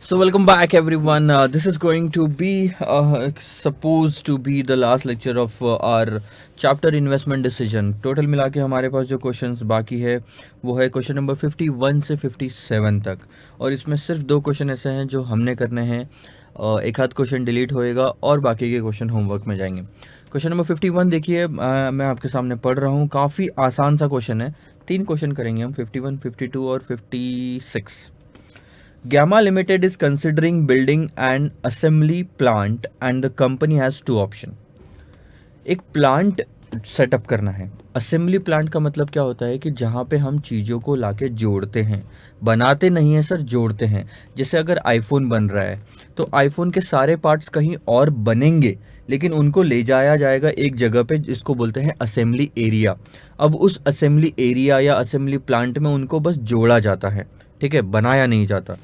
So welcome back everyone. This is going to be supposed to be the last lecture of our chapter investment decision. Total मिला के हमारे पास जो questions बाकी है वो है क्वेश्चन नंबर 51 से 57 तक, और इसमें सिर्फ दो क्वेश्चन ऐसे हैं जो हमने करने हैं। एक आध क्वेश्चन डिलीट होएगा और बाकी के क्वेश्चन होमवर्क में जाएंगे। क्वेश्चन नंबर 51 देखिए, मैं आपके सामने पढ़ रहा हूँ। काफ़ी आसान सा क्वेश्चन है। तीन क्वेश्चन करेंगे हम, 51, 52 और 56। Gamma Limited is considering building an assembly plant and the company has two options. एक प्लांट सेटअप करना है। असेंबली प्लांट का मतलब क्या होता है कि जहाँ पे हम चीज़ों को लाके जोड़ते हैं, बनाते नहीं हैं सर, जोड़ते हैं। जैसे अगर आईफोन बन रहा है तो आईफोन के सारे पार्ट्स कहीं और बनेंगे, लेकिन उनको ले जाया जाएगा एक जगह पे जिसको बोलते हैं असेंबली एरिया। अब उस असेंबली एरिया या असेंबली प्लांट में उनको बस जोड़ा जाता है, ठीक है, बनाया नहीं जाता।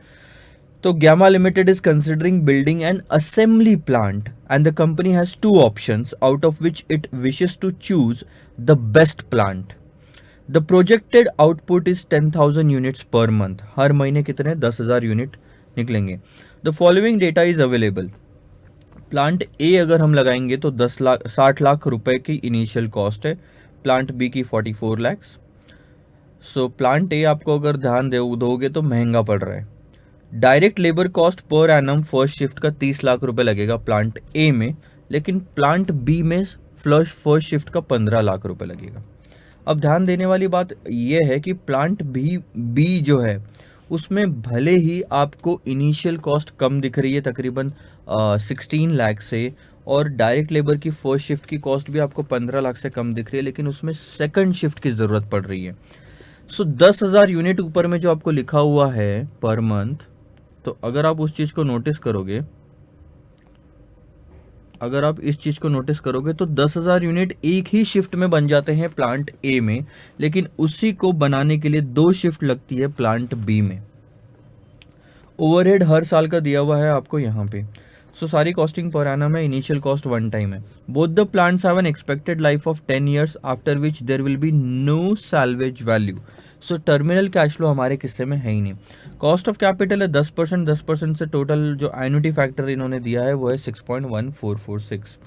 तो Gamma Limited is considering building an assembly plant and the company has two options out of which it wishes to choose the best plant. The projected output is 10,000 units per month. हर महीने कितने 10,000 unit निकलेंगे। The following data is available. Plant A अगर हम लगाएंगे तो 60 लाख रुपए की initial cost है। प्लांट बी की 44 लैक्स। सो प्लांट ए आपको अगर ध्यान दोगे तो महंगा पड़ रहा है। Direct labour cost per annum first shift का 30 लाख रुपए लगेगा प्लांट ए में, लेकिन प्लांट बी में फर्स्ट शिफ्ट का 15 लाख रुपए लगेगा। अब ध्यान देने वाली बात यह है कि प्लांट बी जो है उसमें भले ही आपको इनिशियल कॉस्ट कम दिख रही है, तकरीबन 16 लाख से, और डायरेक्ट लेबर की फर्स्ट शिफ्ट की कॉस्ट भी आपको 15 लाख से कम दिख रही है, लेकिन उसमें सेकंड शिफ्ट की ज़रूरत पड़ रही है। सो 10,000 यूनिट ऊपर में जो आपको लिखा हुआ है पर मंथ, तो अगर आप उस चीज को नोटिस करोगे, अगर आप इस चीज को नोटिस करोगे तो 10,000 यूनिट एक ही शिफ्ट में बन जाते हैं प्लांट ए में, लेकिन उसी को बनाने के लिए दो शिफ्ट लगती है प्लांट बी में। ओवरहेड हर साल का दिया हुआ है आपको यहाँ पे। सो सारी कॉस्टिंग पर एनम है, इनिशियल कॉस्ट वन टाइम है। Both the plants have an expected life of 10 years after which there will be no salvage value. So terminal cash flow हमारे किस्से में है ही नहीं। कॉस्ट ऑफ कैपिटल है 10%, 10% से total जो एन्युटी फैक्टर इन्होंने दिया है वो है 6.1446।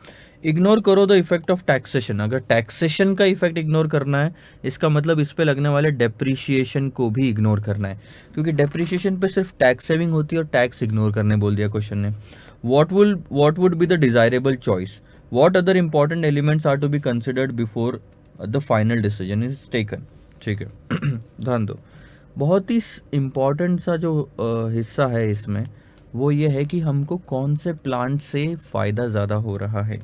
इग्नोर करो द इफेक्ट ऑफ टैक्सेशन। अगर टैक्सेशन का इफेक्ट इग्नोर करना है, इसका मतलब इस पे लगने वाले डेप्रिशिएशन को भी इग्नोर करना है, क्योंकि डेप्रिशिएशन पे सिर्फ टैक्स सेविंग होती है और टैक्स इग्नोर करने बोल दिया क्वेश्चन ने। What would be the desirable choice? What other important elements are to be considered before the final decision is taken? ठीक है, ध्यान दो। बहुत ही इम्पॉर्टेंट सा जो हिस्सा है इसमें वो ये है कि हमको कौन से प्लांट से फ़ायदा ज़्यादा हो रहा है।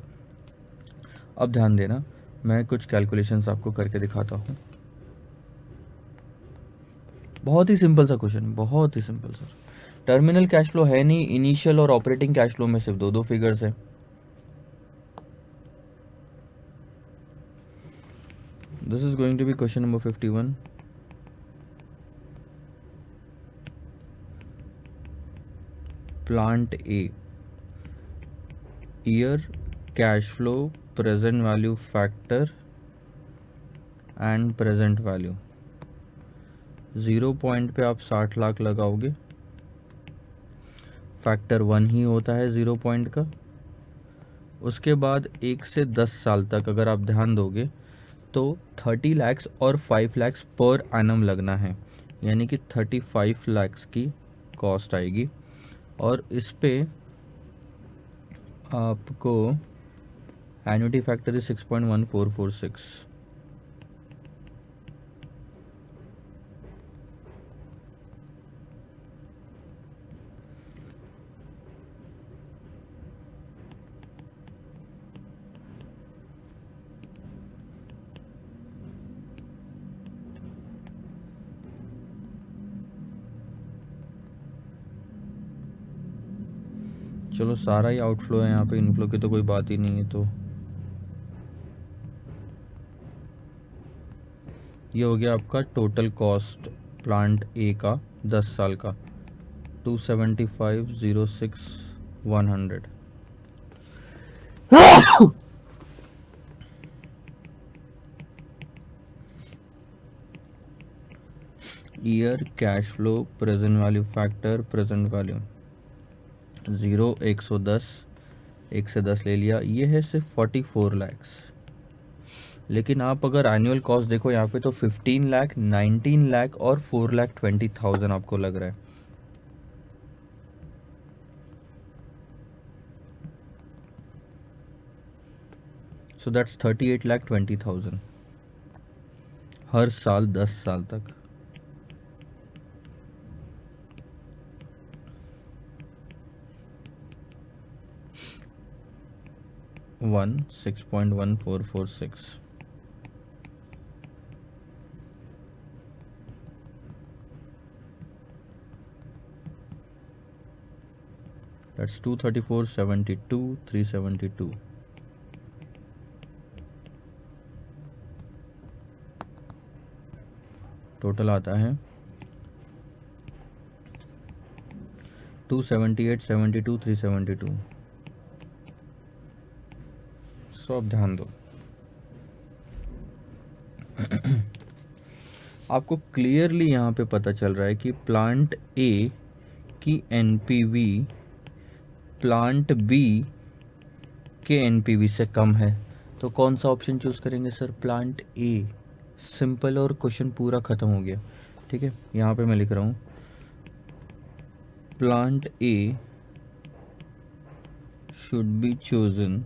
अब ध्यान देना, मैं कुछ कैलकुलेशंस आपको करके दिखाता हूँ। बहुत ही सिंपल सा क्वेश्चन, बहुत ही simple sir. Terminal cash flow है नहीं, इनिशियल और ऑपरेटिंग कैश फ्लो में सिर्फ दो दो फिगर्स है। This is going to be question number 51। Plant A, year cash flow, present value factor and present value. 0 point पे आप 60 लाख लगाओगे, फैक्टर 1 ही होता है 0 पॉइंट का। उसके बाद 1 से 10 साल तक अगर आप ध्यान दोगे तो 30 लैक्स और 5 लैक्स पर एनम लगना है, यानी कि 35 लैक्स की कॉस्ट आएगी। और इस पे आपको एन्युटी फैक्टर इज 6.1446। चलो सारा ही आउटफ्लो है यहाँ पे, इनफ्लो की तो कोई बात ही नहीं है। तो ये हो गया आपका टोटल कॉस्ट प्लांट ए का 10 साल का, 275,06,100। Year cash flow, present value factor, present value. 0 110, 1 से 10 ले लिया, ये है सिर्फ 44 लैक्स। लेकिन आप अगर एनुअल कॉस्ट देखो यहाँ पे तो 15 लाख, 19 लाख और 4,20,000 आपको लग रहा है। सो दैट्स 38,20,000 हर साल 10 साल तक। वन 6.1446। That's 234.72, 372। टोटल आता है 278.72, 372। सो अब ध्यान दो, आपको क्लियरली यहाँ पे पता चल रहा है कि प्लांट ए की एनपीवी प्लांट बी के एनपीवी से कम है, तो कौन सा ऑप्शन चूज करेंगे सर? Plant A. सिंपल, और क्वेश्चन पूरा खत्म हो गया। ठीक है, यहाँ पे मैं लिख रहा हूँ plant A should be chosen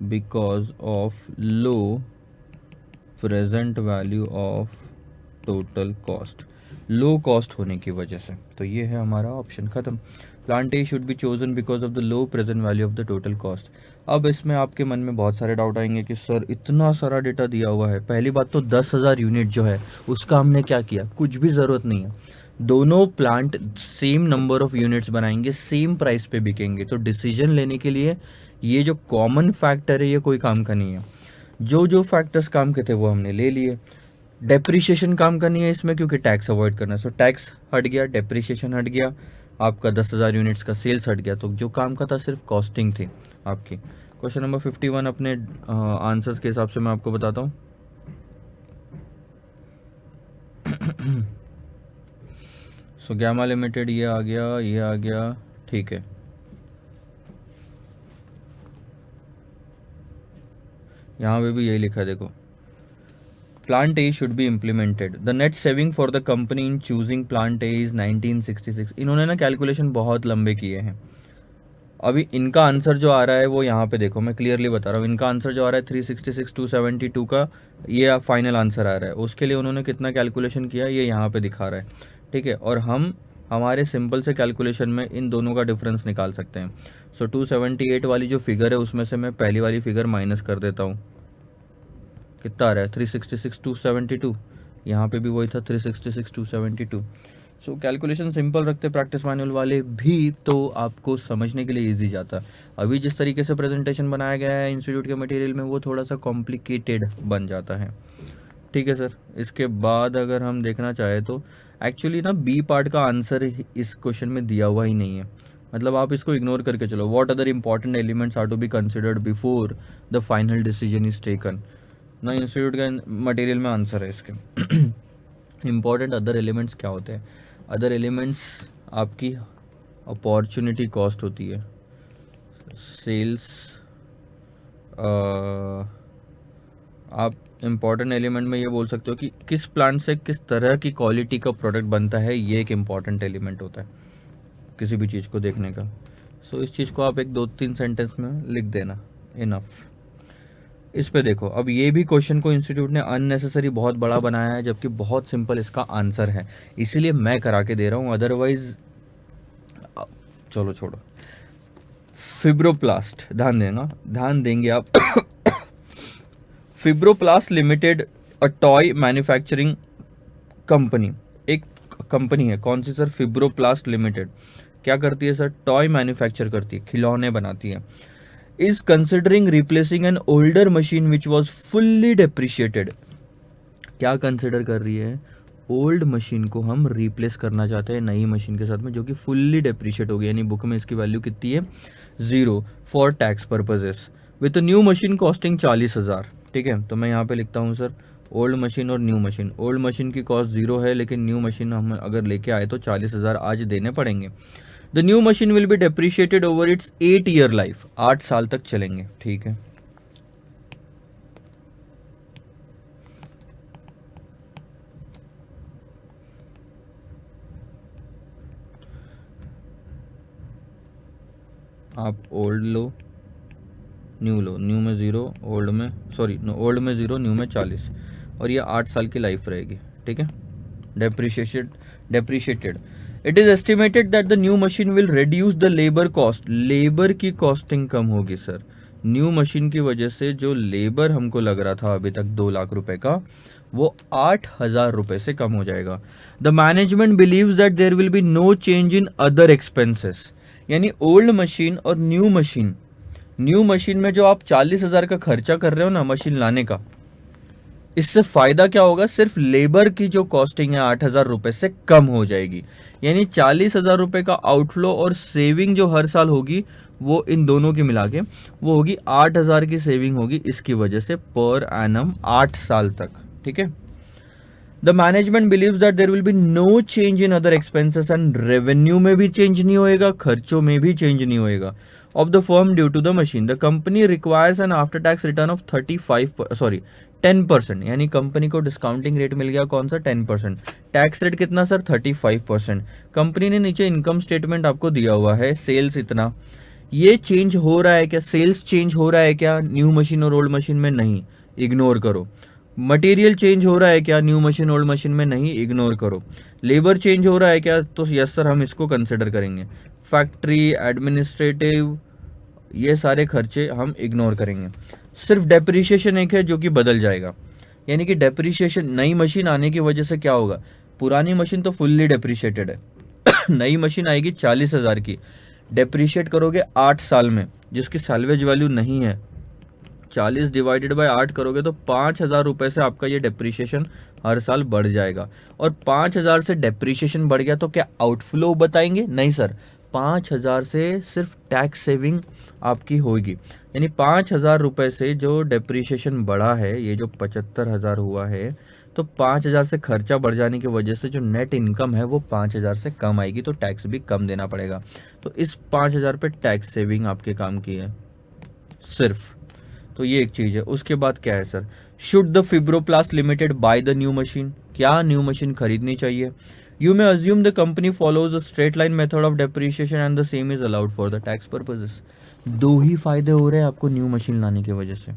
because of low present value of total cost, low cost होने की वजह से। तो ये है हमारा ऑप्शन, खत्म। Plant A should be chosen because of the low present value of the total cost. अब इसमें आपके मन में बहुत सारे डाउट आएंगे कि सर इतना सारा डेटा दिया हुआ है, पहली बात तो 10,000 यूनिट जो है उसका हमने क्या किया? कुछ भी ज़रूरत नहीं है। दोनों plant same number of units बनाएंगे, सेम प्राइस पे बिकेंगे, तो डिसीजन लेने के लिए ये जो कॉमन फैक्टर है ये कोई काम का नहीं है। जो जो फैक्टर्स काम के थे वो हमने ले लिए। डेप्रिशिएशन काम का नहीं है इसमें, क्योंकि टैक्स अवॉइड करना है। सो टैक्स हट गया, डेप्रिशिएशन हट गया, आपका 10,000 यूनिट्स का सेल्स हट गया, तो जो काम का था सिर्फ कॉस्टिंग थी आपकी। क्वेश्चन नंबर 51 अपने आंसर्स के हिसाब से मैं आपको बताता हूँ। सो गैमा लिमिटेड ये आ गया, ये आ गया, ठीक है। यहाँ पे भी यही लिखा है, देखो Plant A should be implemented. The net saving for the company in choosing Plant A is 1966। इन्होंने ना कैलकुलेशन बहुत लंबे किए हैं। अभी इनका आंसर जो आ रहा है वो यहाँ पे देखो, मैं क्लियरली बता रहा हूँ, इनका आंसर जो आ रहा है 366, 272 का ये फाइनल आंसर आ रहा है। उसके लिए उन्होंने कितना कैलकुलेशन किया ये यहाँ पे दिखा रहा है, ठीक है। और हम हमारे सिंपल से कैलकुलेशन में इन दोनों का डिफरेंस निकाल सकते हैं। सो 278 वाली जो फिगर है उसमें से मैं पहली वाली फिगर माइनस कर देता हूँ, कितना आ रहा है? 366, 272। यहाँ पे भी वही था, 366, 272। सो कैलकुलेशन सिंपल रखते प्रैक्टिस मैनुअल वाले भी, तो आपको समझने के लिए इजी जाता। अभी जिस तरीके से प्रेजेंटेशन बनाया गया है इंस्टीट्यूट के मटेरियल में वो थोड़ा सा कॉम्प्लिकेटेड बन जाता है, ठीक है सर। इसके बाद अगर हम देखना चाहें तो एक्चुअली ना बी पार्ट का आंसर इस क्वेश्चन में दिया हुआ ही नहीं है, मतलब आप इसको इग्नोर करके चलो। What other important elements are to be considered before the final decision is taken ना, इंस्टीट्यूट का मटेरियल में आंसर है इसके। इम्पॉर्टेंट अदर एलिमेंट्स क्या होते हैं? अदर एलिमेंट्स आपकी अपॉर्चुनिटी कॉस्ट होती है, सेल्स। आप इम्पॉर्टेंट एलिमेंट में ये बोल सकते हो कि किस प्लांट से किस तरह की क्वालिटी का प्रोडक्ट बनता है, ये एक इम्पॉर्टेंट एलिमेंट होता है किसी भी चीज़ को देखने का। सो इस चीज़ को आप एक 2-3 सेंटेंस में लिख देना, इनफ। इस पे देखो, अब ये भी क्वेश्चन को इंस्टीट्यूट ने अननेसेसरी बहुत बड़ा बनाया है, जबकि बहुत सिंपल इसका आंसर है, इसीलिए मैं करा के दे रहा हूँ, अदरवाइज चलो छोड़ो। फिब्रोप्लास्ट, ध्यान देंगे आप। Fibroplast limited a toy manufacturing company, एक कंपनी है, कौन सी सर? फिब्रोप्लास्ट लिमिटेड। क्या करती है सर? टॉय मैन्युफैक्चर करती है, खिलौने बनाती है। is considering replacing an older machine which was fully depreciated। क्या कंसिडर कर रही है? ओल्ड मशीन को हम रिप्लेस करना चाहते हैं नई मशीन के साथ में जो कि फुल्ली डेप्रिशिएट हो गई, यानी बुक में इसकी वैल्यू कितनी है? 0 for tax purposes, with new machine costing 40,000। ठीक है, तो मैं यहाँ पे लिखता हूँ सर ओल्ड मशीन और न्यू मशीन। ओल्ड मशीन की कॉस्ट 0 है, लेकिन न्यू मशीन हम अगर लेके आए तो 40,000 आज देने पड़ेंगे। The new machine will be depreciated over it's 8 year life, 8 साल तक चलेंगे, ठीक है। आप ओल्ड लो, न्यू लो, न्यू में 0, ओल्ड में सॉरी ओल्ड में 0, न्यू में 40, और ये 8 साल की लाइफ रहेगी, ठीक है। Depreciated it is estimated that the new machine will reduce the labour cost, labour की कॉस्टिंग कम होगी सर। न्यू मशीन की वजह से जो लेबर हमको लग रहा था अभी तक 2 लाख रुपए का, वो 8,000 रुपए से कम हो जाएगा। The management believes that there will be no change in other expenses, यानी ओल्ड मशीन और न्यू मशीन, न्यू मशीन में जो आप 40,000 का खर्चा कर रहे हो ना मशीन लाने का, इससे फायदा क्या होगा, सिर्फ लेबर की जो कॉस्टिंग है 8,000 रुपए से कम हो जाएगी। यानी 40,000 रुपए का आउटफ्लो और सेविंग जो हर साल होगी, वो इन दोनों की मिला के वो होगी 8,000 की सेविंग होगी इसकी वजह से पर एनम 8 साल तक, ठीक है। The management believes that there will be no change in other expenses, and revenue में भी चेंज नहीं होएगा, खर्चों में भी चेंज नहीं होएगा of the firm due to the machine. The company requires an after tax return of 10%, यानी कंपनी को डिस्काउंटिंग रेट मिल गया कौन सा, 10%। टैक्स रेट कितना सर, 35%। कंपनी ने नीचे इनकम स्टेटमेंट आपको दिया हुआ है, सेल्स इतना, ये चेंज हो रहा है क्या, सेल्स चेंज हो रहा है क्या न्यू मशीन और ओल्ड मशीन में, नहीं, इग्नोर करो। मटेरियल चेंज हो रहा है क्या न्यू मशीन ओल्ड मशीन में, नहीं, इग्नोर करो। लेबर चेंज हो रहा है क्या, तो यस सर हम इसको कंसिडर करेंगे। फैक्ट्री, एडमिनिस्ट्रेटिव, ये सारे खर्चे हम इग्नोर करेंगे। सिर्फ डेप्रिशिएशन एक है जो कि बदल जाएगा, यानी कि डेप्रिशिएशन नई मशीन आने की वजह से क्या होगा, पुरानी मशीन तो फुल्ली डेप्रिशिएटेड है नई मशीन आएगी 40,000 की, डेप्रिशिएट करोगे 8 साल में, जिसकी सैल्वेज वैल्यू नहीं है, 40 डिवाइडेड बाय 8 करोगे तो 5,000 रुपए से आपका ये डेप्रिशिएशन हर साल बढ़ जाएगा। और 5,000 से डेप्रिशिएशन बढ़ गया तो क्या आउटफ्लो बताएंगे, नहीं सर, 5,000 से सिर्फ टैक्स सेविंग आपकी होगी। यानी 5,000 रुपए से जो डेप्रिशिएशन बढ़ा है, ये जो 75,000 हुआ है, तो 5,000 से खर्चा बढ़ जाने की वजह से जो नेट इनकम है वो 5,000 से कम आएगी, तो टैक्स भी कम देना पड़ेगा। तो इस 5,000 पे टैक्स सेविंग आपके काम की है सिर्फ, तो ये एक चीज है। उसके बाद क्या है sir, should the Fibroplast limited buy the new machine, क्या न्यू मशीन खरीदनी चाहिए। You may assume the company follows a straight line method of depreciation and the same is allowed for the tax purposes. दो ही फायदे हो रहे हैं आपको न्यू मशीन लाने की वजह से।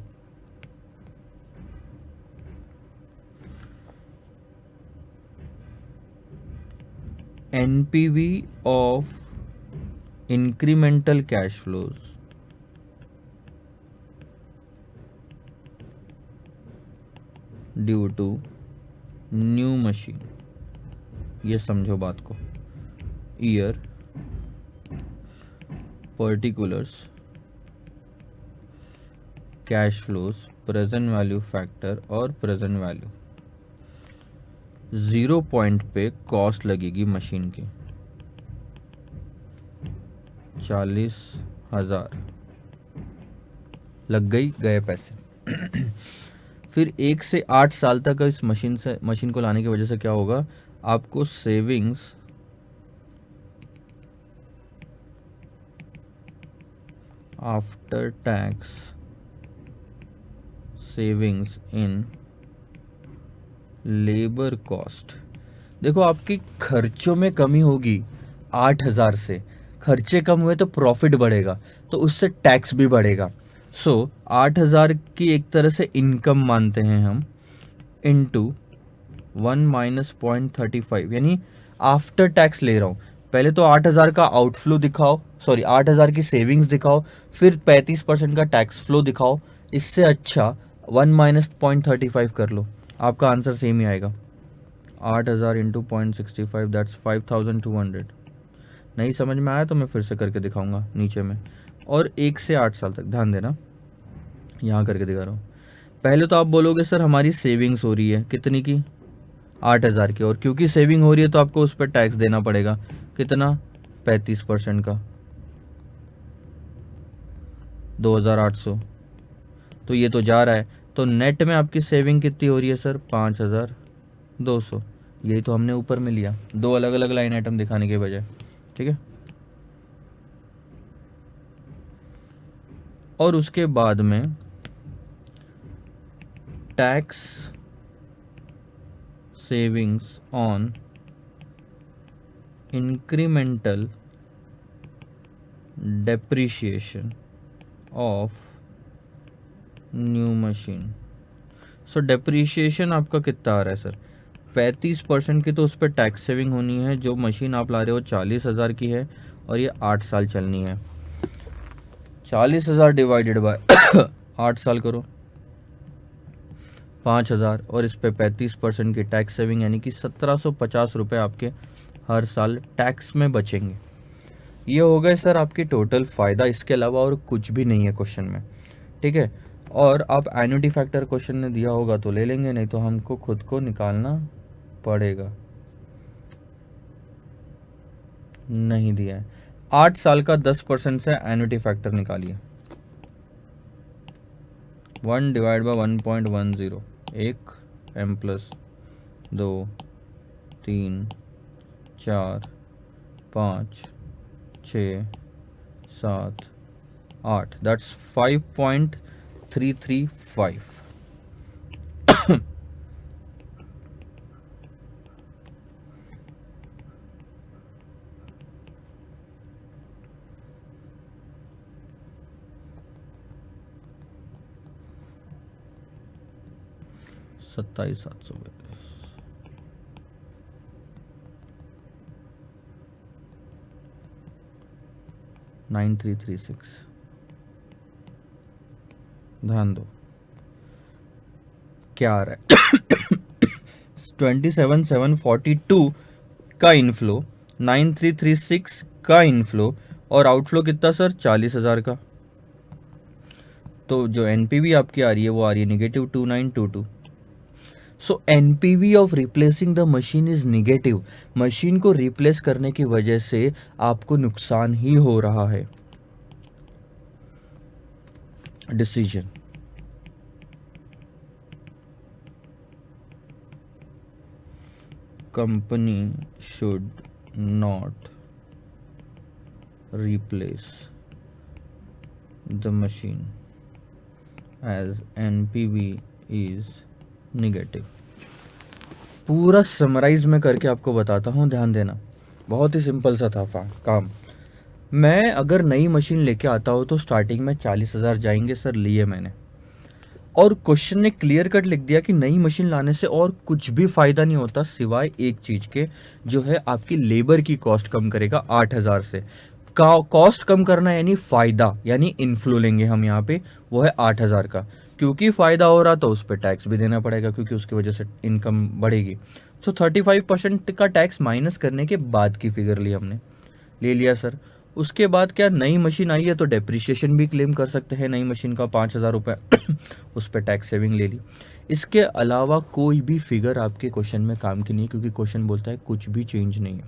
NPV of incremental cash flows due to new machine, ये समझो बात को, year, particulars, cash flows, present value factor और प्रेजेंट वैल्यू, 0 पॉइंट पे कॉस्ट लगेगी मशीन की 40,000, लग गई, गए पैसे फिर 1 से 8 साल तक इस मशीन को लाने की वजह से क्या होगा, आपको savings after tax, savings in labour cost, देखो आपकी खर्चों में कमी होगी 8,000 से, खर्चे कम हुए तो प्रॉफिट बढ़ेगा, तो उससे टैक्स भी बढ़ेगा। सो 8,000 की एक तरह से इनकम मानते हैं हम, इनटू 1 माइनस 0.35, यानी आफ्टर टैक्स ले रहा हूँ। पहले तो 8,000 का आउटफ्लो दिखाओ, सॉरी 8,000 की सेविंग्स दिखाओ, फिर 35% का टैक्स फ्लो दिखाओ, इससे अच्छा 1 माइनस 0.35 कर लो, आपका आंसर सेम ही आएगा। 8,000 इंटू 0.65 दैट्स 5,200। नहीं समझ में आया तो मैं फिर से करके दिखाऊंगा नीचे में। और 1 से 8 साल तक ध्यान देना, यहाँ करके दिखा रहा हूँ। पहले तो आप बोलोगे सर हमारी सेविंग्स हो रही है कितनी की, 8,000 की, और क्योंकि सेविंग हो रही है तो आपको उस पर टैक्स देना पड़ेगा, कितना, 35% का, 2,800, तो ये तो जा रहा है, तो नेट में आपकी सेविंग कितनी हो रही है सर? 5200। यही तो हमने ऊपर में लिया, दो अलग अलग लाइन आइटम दिखाने के बजाय, ठीक है। और उसके बाद में tax savings on incremental depreciation of new machine. So depreciation आपका कितना आ रहा है सर? 35% की तो उस पर टैक्स सेविंग होनी है। जो मशीन आप ला रहे हो 40,000 की है और ये 8 साल चलनी है। 40,000 डिवाइडेड बाय 8 साल करो, 5,000, और इस पे 35% की टैक्स सेविंग, यानी कि 1750 रुपये आपके हर साल टैक्स में बचेंगे। ये हो गए सर आपकी टोटल फ़ायदा, इसके अलावा और कुछ भी नहीं है क्वेश्चन में, ठीक है। और आप एन्युटी फैक्टर क्वेश्चन ने दिया होगा तो ले लेंगे, नहीं तो हमको खुद को निकालना पड़ेगा। नहीं दिया है। 8 साल का 10% से एन्युटी फैक्टर निकालिए। 1 divide by 1.10, 1 m plus 2 3 4 5 6 7 8, that's 5.335। 27,700 9336। ध्यान दो क्या आ रहा है। 27,742 का इनफ्लो, 9336 का इनफ्लो, और आउटफ्लो कितना सर? 40,000 का। तो जो एनपीवी आपकी आ रही है वो आ रही है -2922। So NPV of replacing the machine is negative. Machine को रिप्लेस करने की वजह से आपको नुकसान ही हो रहा है। Decision, company should not replace the machine as NPV is negative। पूरा समराइज में करके आपको बताता हूँ, ध्यान देना। बहुत ही सिंपल सा था काम। मैं अगर नई मशीन लेके आता हूँ तो स्टार्टिंग में 40,000 जाएंगे सर, लिए मैंने। और क्वेश्चन ने क्लियर कट लिख दिया कि नई मशीन लाने से और कुछ भी फायदा नहीं होता सिवाय एक चीज के, जो है आपकी लेबर की कॉस्ट कम करेगा 8,000 से। कॉस्ट कम करना यानी फायदा, यानी इनफ्लो लेंगे हम यहाँ पे, वो है 8,000 का। क्योंकि फायदा हो रहा तो उस पर टैक्स भी देना पड़ेगा, क्योंकि उसकी वजह से इनकम बढ़ेगी। सो 35% का टैक्स माइनस करने के बाद की फिगर ली हमने, ले लिया सर। उसके बाद क्या, नई मशीन आई है तो डेप्रिशिएशन भी क्लेम कर सकते हैं नई मशीन का 5,000 रुपये। उस पर टैक्स सेविंग ले ली। इसके अलावा कोई भी फिगर आपके क्वेश्चन में काम की नहीं है, क्योंकि क्वेश्चन बोलता है कुछ भी चेंज नहीं है।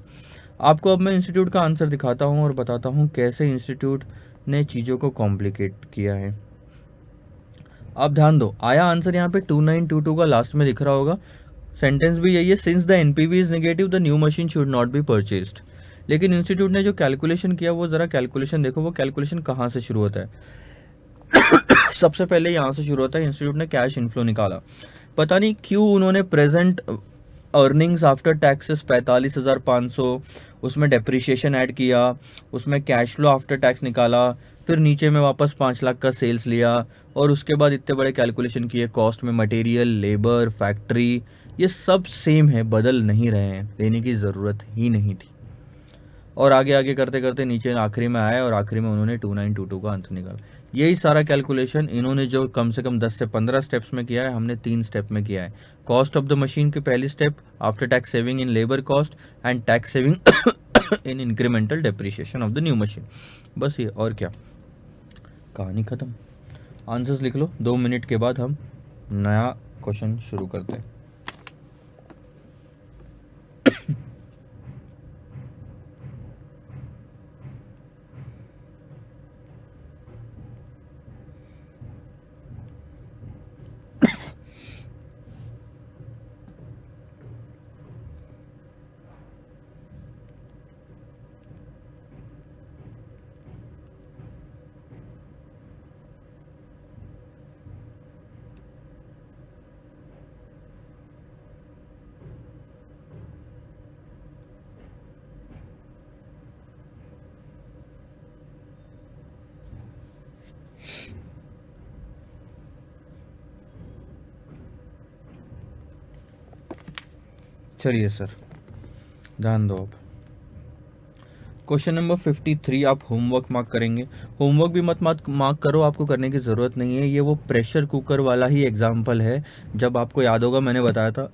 आपको अब मैं इंस्टीट्यूट का आंसर दिखाता हूँ और बताता हूँ कैसे इंस्टीट्यूट ने चीज़ों को कॉम्प्लिकेट किया है। आप ध्यान दो, आया आंसर यहाँ पे 2922 का लास्ट में दिख रहा होगा। सेंटेंस भी यही है, since the NPV is negative the new machine should not be purchased. लेकिन इंस्टीट्यूट ने जो कैलकुलेशन किया वो ज़रा कैलकुलेशन देखो, वो कैलकुलेशन कहाँ से शुरू होता है। सबसे पहले यहाँ से शुरू होता है, इंस्टीट्यूट ने कैश इनफ्लो निकाला। पता नहीं क्यों उन्होंने प्रेजेंट अर्निंग्स आफ्टर टैक्सेस 45,500, उसमें डेप्रिशिएशन ऐड किया, उसमें कैश फ्लो आफ्टर टैक्स निकाला, फिर नीचे में वापस 5 लाख का सेल्स लिया, और उसके बाद इतने बड़े कैलकुलेशन किए कॉस्ट में, मटेरियल, लेबर, फैक्ट्री, ये सब सेम है, बदल नहीं रहे हैं, लेने की ज़रूरत ही नहीं थी। और आगे आगे करते करते नीचे आखिरी में आया और आखिरी में उन्होंने 2922 का आंसर निकाला। यही सारा कैलकुलेशन इन्होंने जो कम से कम 10 से 15 स्टेप्स में किया है, हमने 3 स्टेप में किया है। कॉस्ट ऑफ द मशीन की पहली step, after tax saving in labour cost and tax saving in incremental depreciation of the new machine. बस ये, और क्या, कहानी ख़त्म। आंसर्स लिख लो, 2 मिनट के बाद हम नया क्वेश्चन शुरू करते हैं। चलिए सर, ध्यान दो अब। क्वेश्चन नंबर 53 आप होमवर्क मार्क करेंगे। होमवर्क भी मत मार्क करो, आपको करने की ज़रूरत नहीं है। ये वो प्रेशर कुकर वाला ही एग्जाम्पल है। जब आपको याद होगा मैंने बताया था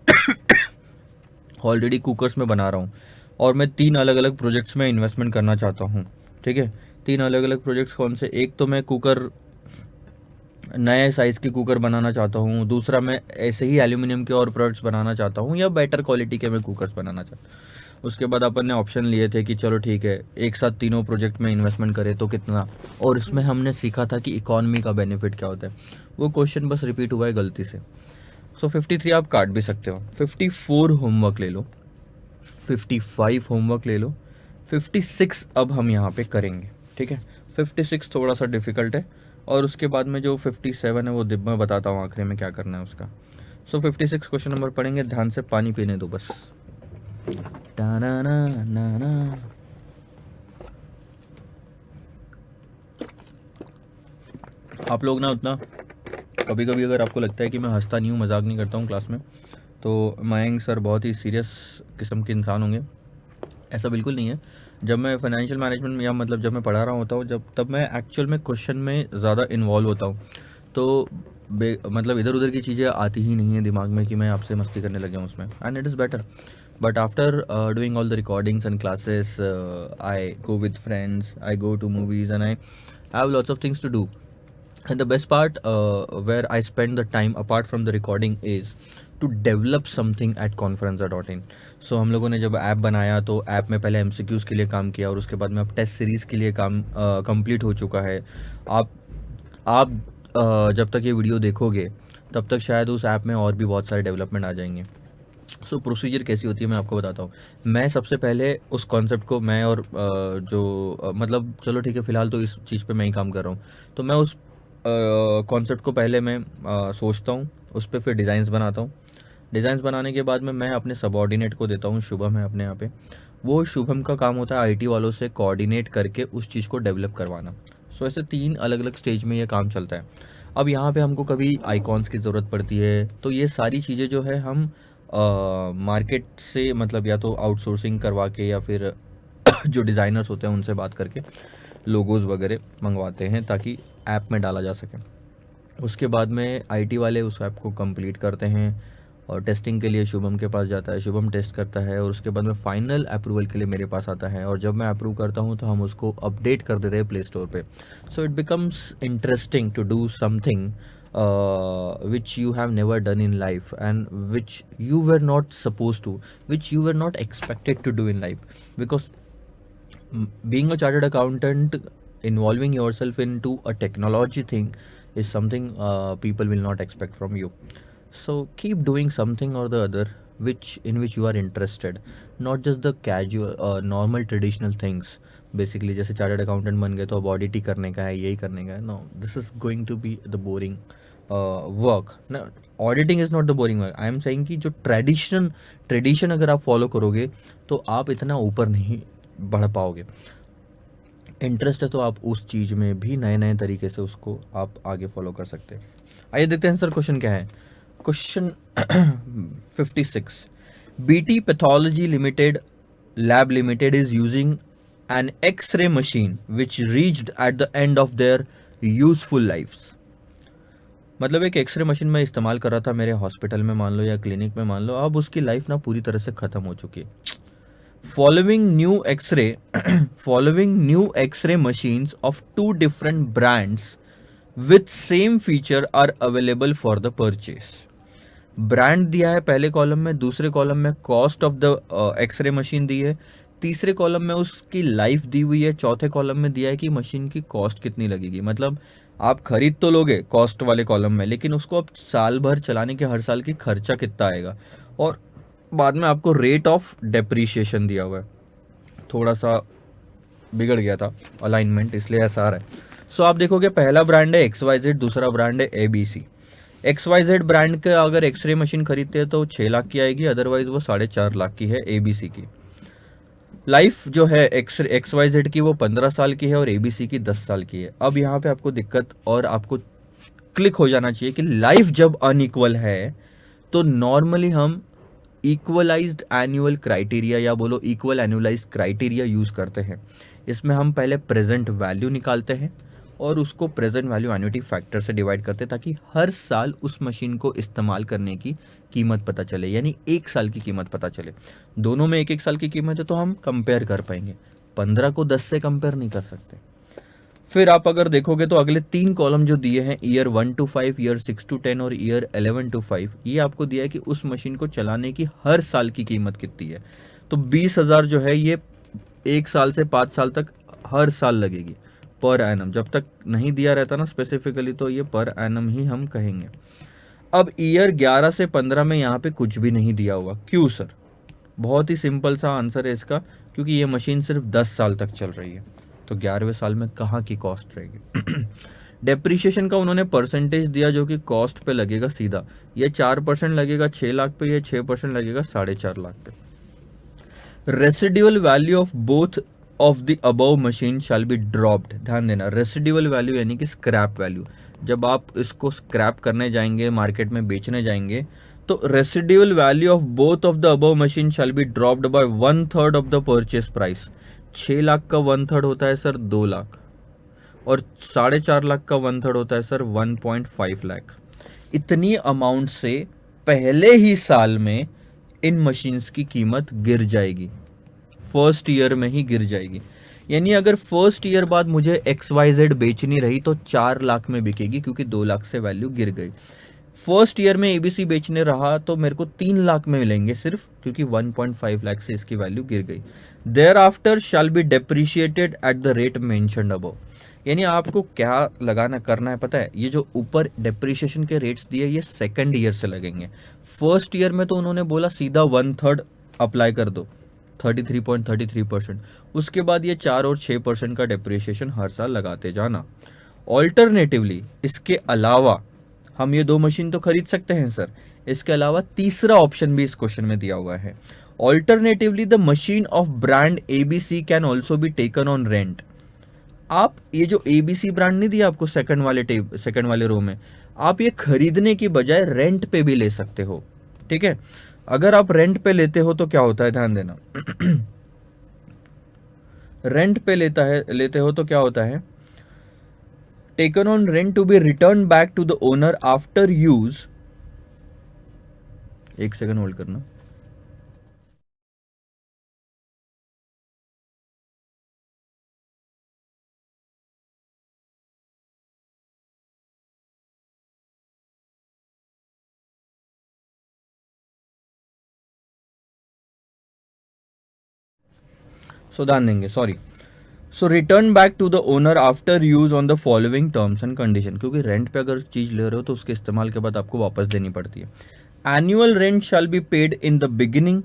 ऑलरेडी कुकर्स में बना रहा हूँ और मैं 3 अलग अलग प्रोजेक्ट्स में इन्वेस्टमेंट करना चाहता हूँ। ठीक है, 3 अलग अलग प्रोजेक्ट्स कौन से? एक तो मैं कुकर, नए साइज़ के कुकर बनाना चाहता हूँ। दूसरा मैं ऐसे ही एल्यूमिनियम के और प्रोडक्ट्स बनाना चाहता हूँ या बेटर क्वालिटी के मैं कुकर्स बनाना चाहता हूँ। उसके बाद अपन ने ऑप्शन लिए थे कि चलो ठीक है, एक साथ तीनों प्रोजेक्ट में इन्वेस्टमेंट करें तो कितना, और इसमें हमने सीखा था कि इकॉनमी का बेनिफिट क्या होता है। वो क्वेश्चन बस रिपीट हुआ है गलती से। सो 53 आप काट भी सकते हो। 54 होमवर्क ले लो, 55 होमवर्क ले लो, 56 अब हम यहाँ पे करेंगे। ठीक है, 56 थोड़ा सा डिफ़िकल्ट है और उसके बाद में जो 57 है वो मैं बताता हूँ आखिरी में क्या करना है उसका। सो 56 क्वेश्चन नंबर पढ़ेंगे, ध्यान से पानी पीने दो बस। ना ना आप लोग ना उतना, कभी कभी अगर आपको लगता है कि मैं हंसता नहीं हूँ, मजाक नहीं करता हूँ क्लास में, तो मयंक सर बहुत ही सीरियस किस्म के इंसान होंगे। ऐसा बिल्कुल नहीं है। जब मैं फाइनेंशियल मैनेजमेंट में, या मतलब जब मैं पढ़ा रहा होता हूँ, तब मैं एक्चुअल में क्वेश्चन में ज़्यादा इन्वॉल्व होता हूँ। तो मतलब इधर उधर की चीज़ें आती ही नहीं है दिमाग में कि मैं आपसे मस्ती करने लग जाऊँ उसमें, and it is better. But after doing all the recordings and classes, I go with friends, I go to movies and I have lots of things to do. And the best part where I spend the time apart from the recording is to develop something at conferenza.in. So हम लोगों ने जब app बनाया तो app में पहले MCQs के लिए काम किया और उसके बाद में अब टेस्ट सीरीज़ के लिए काम कंप्लीट हो चुका है। आप जब तक ये वीडियो देखोगे तब तक शायद उस ऐप में और भी बहुत सारे डेवलपमेंट आ जाएंगे। सो प्रोसीजर कैसी होती है मैं आपको बताता हूँ। मैं सबसे पहले उस कॉन्सेप्ट को, मैं और मतलब चलो ठीक है, फ़िलहाल तो इस चीज़ पे मैं ही काम कर रहा हूँ, तो मैं उस कॉन्सेप्ट को पहले मैं सोचता हूँ, उस पर फिर डिज़ाइंस बनाता हूँ। डिज़ाइंस बनाने के बाद में मैं अपने सबऑर्डिनेट को देता हूँ, शुभम है अपने यहाँ पे। वो शुभम का काम होता है आईटी वालों से कोऑर्डिनेट करके उस चीज़ को डेवलप करवाना। सो ऐसे 3 अलग अलग स्टेज में ये काम चलता है। अब यहाँ पे हमको कभी आइकॉन्स की ज़रूरत पड़ती है, तो ये सारी चीज़ें जो है हम मार्केट से, मतलब या तो आउटसोर्सिंग करवा के या फिर जो डिज़ाइनर्स होते हैं उनसे बात करके लोगोज़ वगैरह मंगवाते हैं ताकि ऐप में डाला जा सके। उसके बाद में आईटी वाले उस ऐप को कंप्लीट करते हैं और टेस्टिंग के लिए शुभम के पास जाता है, शुभम टेस्ट करता है और उसके बाद में फाइनल अप्रूवल के लिए मेरे पास आता है, और जब मैं अप्रूव करता हूँ तो हम उसको अपडेट कर देते हैं प्ले स्टोर पे। So it becomes interesting to do something which you have never done in life and which you were not supposed to, which you were not expected to do in life, because being a chartered accountant, involving yourself into a technology thing is something people will not expect from you. So keep doing something or the other in which you are interested, not just the casual normal traditional things. Basically जैसे chartered accountant बन गए तो अब audit ही करने का है, यही करने का है। No, this is going to be the boring work ना। Auditing is not the boring work. I am saying कि जो ट्रेडिशन अगर आप फॉलो करोगे तो आप इतना ऊपर नहीं बढ़ पाओगे। इंटरेस्ट है तो आप उस चीज़ में भी नए नए तरीके से उसको आप आगे फॉलो कर सकते हैं। आइए देखते हैं सर क्वेश्चन क्या है। Question 56, BT pathology limited lab limited is using an x-ray machine which reached at the end of their useful lifes. मतलब एक एक्सरे मशीन में इस्तेमाल कर रहा था मेरे हॉस्पिटल में मान लो या क्लिनिक में मान लो, अब उसकी लाइफ ना पूरी तरह से ख़त्म हो चुकी है। Following new X-ray machines of 2 different brands with same feature are available for the purchase. Brand दिया है पहले कॉलम में, दूसरे कॉलम में cost of the X-ray machine दी है, तीसरे कॉलम में उसकी लाइफ दी हुई है, चौथे कॉलम में दिया है कि मशीन की कॉस्ट कितनी लगेगी। मतलब आप खरीद तो लोगे कॉस्ट वाले कॉलम में, लेकिन उसको अब साल भर चलाने के हर साल की खर्चा कितना आएगा, और बाद में आपको रेट ऑफ डेप्रीशिएशन दिया हुआ है। थोड़ा सा बिगड़ गया था अलाइनमेंट, इसलिए ऐसा आ रहा है। सो आप देखोगे पहला ब्रांड है XYZ, दूसरा ब्रांड है ABC। XYZ ब्रांड का अगर एक्सरे मशीन खरीदते हैं तो 6 लाख की आएगी, अदरवाइज वो 4.5 लाख की है ABC की। लाइफ जो है XYZ की वो 15 साल की है और ABC की 10 साल की है। अब यहाँ पे आपको दिक्कत और आपको क्लिक हो जाना चाहिए कि लाइफ जब अनइक्वल है तो नॉर्मली हम इक्वलाइज्ड एनुअल क्राइटेरिया या बोलो इक्वल एनुअलाइज्ड क्राइटेरिया यूज़ करते हैं। इसमें हम पहले प्रेजेंट वैल्यू निकालते हैं और उसको प्रेजेंट वैल्यू एन्युटी फैक्टर से डिवाइड करते हैं ताकि हर साल उस मशीन को इस्तेमाल करने की कीमत पता चले, यानी एक साल की कीमत पता चले। दोनों में एक एक साल की कीमत है तो हम कंपेयर कर पाएंगे, 15 को 10 से कंपेयर नहीं कर सकते। फिर आप अगर देखोगे तो अगले 3 कॉलम जो दिए हैं, ईयर 1 to 5, ईयर 6 to 10 और ईयर 11 to 5, ये आपको दिया है कि उस मशीन को चलाने की हर साल की कीमत कितनी है। तो 20,000 जो है ये 1 साल से 5 साल तक हर साल लगेगी पर एनम। जब तक नहीं दिया रहता ना स्पेसिफिकली तो ये पर एनम ही हम कहेंगे। अब ईयर 11 से 15 में यहाँ पे कुछ भी नहीं दिया हुआ, क्यों सर? बहुत ही सिंपल सा आंसर है इसका, क्योंकि ये मशीन सिर्फ 10 साल तक चल रही है, तो 11वें साल में कहाँ की कॉस्ट रहेगी। डेप्रीशिएशन का उन्होंने परसेंटेज दिया जो कि कॉस्ट पे लगेगा सीधा, ये 4% लगेगा 6 लाख पे, ये 6% लगेगा 4.5 लाख पे। Residual value of both of the above machine shall be dropped. ध्यान देना, रेसिडुअल वैल्यू यानी कि स्क्रैप वैल्यू। जब आप इसको स्क्रैप करने जाएंगे, मार्केट में बेचने जाएंगे, तो residual value of both of the above machine shall be dropped by 1/3 of the purchase price. 6 lakh का 1/3 होता है सर 2 लाख, और 4.5 लाख का 1/3 होता है सर 1.5 लाख। इतनी अमाउंट से पहले ही साल में इन मशीन्स की कीमत गिर जाएगी, फर्स्ट ईयर में ही गिर जाएगी। यानी अगर फर्स्ट ईयर बाद मुझे XYZ बेचनी रही तो 4 लाख में बिकेगी, क्योंकि 2 लाख से वैल्यू गिर गई। फर्स्ट ईयर में ABC बेचने रहा तो मेरे को 3 लाख में मिलेंगे सिर्फ, क्योंकि 1.5 लाख से इसकी वैल्यू गिर गई। Thereafter shall be depreciated at the rate mentioned above. यानी आपको क्या लगाना करना है पता है, ये जो ऊपर डेप्रिशिएशन के रेट्स दिए ये सेकंड ईयर से लगेंगे। फर्स्ट ईयर में तो उन्होंने बोला सीधा 1/3 अप्लाई कर दो, 33.33%। उसके बाद ये 4 और 6% का डेप्रिशिएशन हर साल लगाते जाना। ऑल्टरनेटिवली इसके अलावा हम ये 2 मशीन तो खरीद सकते हैं सर, इसके अलावा तीसरा ऑप्शन भी इस क्वेश्चन में दिया हुआ है। Alternatively the machine of brand ABC can also be taken on rent. आप ये जो ABC ब्रांड नहीं दिया आपको सेकंड वाले रो में, आप ये खरीदने की बजाय रेंट पे भी ले सकते हो, ठीक है। अगर आप रेंट पे लेते हो तो क्या होता है, ध्यान देना। रेंट पे लेते हो तो क्या होता है, taken on rent to be return back to the owner after use. एक सेकंड होल्ड करना। सो ध्यान देंगे, sorry. So return back to the owner after use on the following terms and condition, क्योंकि रेंट पे अगर चीज ले रहे हो तो उसके इस्तेमाल के बाद आपको वापस देनी पड़ती है। Annual rent shall be paid in the beginning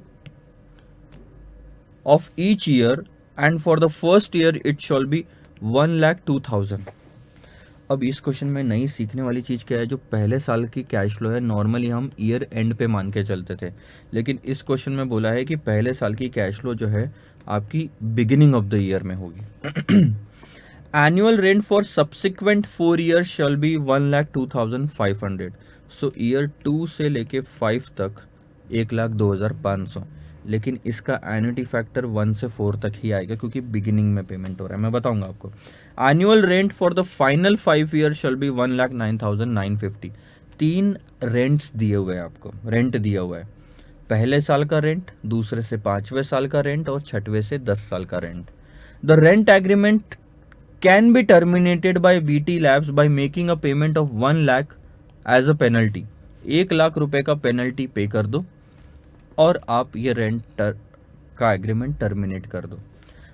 of each year and for the first year it shall be 1,02,000। अब इस क्वेश्चन में नई सीखने वाली चीज़ क्या है, जो पहले साल की कैश फ्लो है नॉर्मली हम ईयर एंड पे मान के चलते थे, लेकिन इस क्वेश्चन में बोला है कि पहले साल की कैश फ्लो जो है आपकी बिगिनिंग ऑफ द ईयर में होगी। Annual rent for subsequent 4 year shall be 1,02,500। So year 2 से लेके 5 तक 1,02,500, लेकिन इसका एन्युटी फैक्टर 1 से 4 तक ही आएगा क्योंकि बिगिनिंग में पेमेंट हो रहा है, मैं बताऊंगा आपको। Annual rent for the final 5 year shall be 1,09,950। 3 rents दिए हुए हैं आपको, रेंट दिया हुआ है, पहले साल का रेंट, दूसरे से 5वें साल का रेंट और 6वें से 10 साल का rent. The rent agreement can be terminated by BT labs by making a payment of 1 lakh as a penalty. 1 lakh रुपए का पेनल्टी पे कर दो और आप ये रेंट का एग्रीमेंट टर्मिनेट कर दो।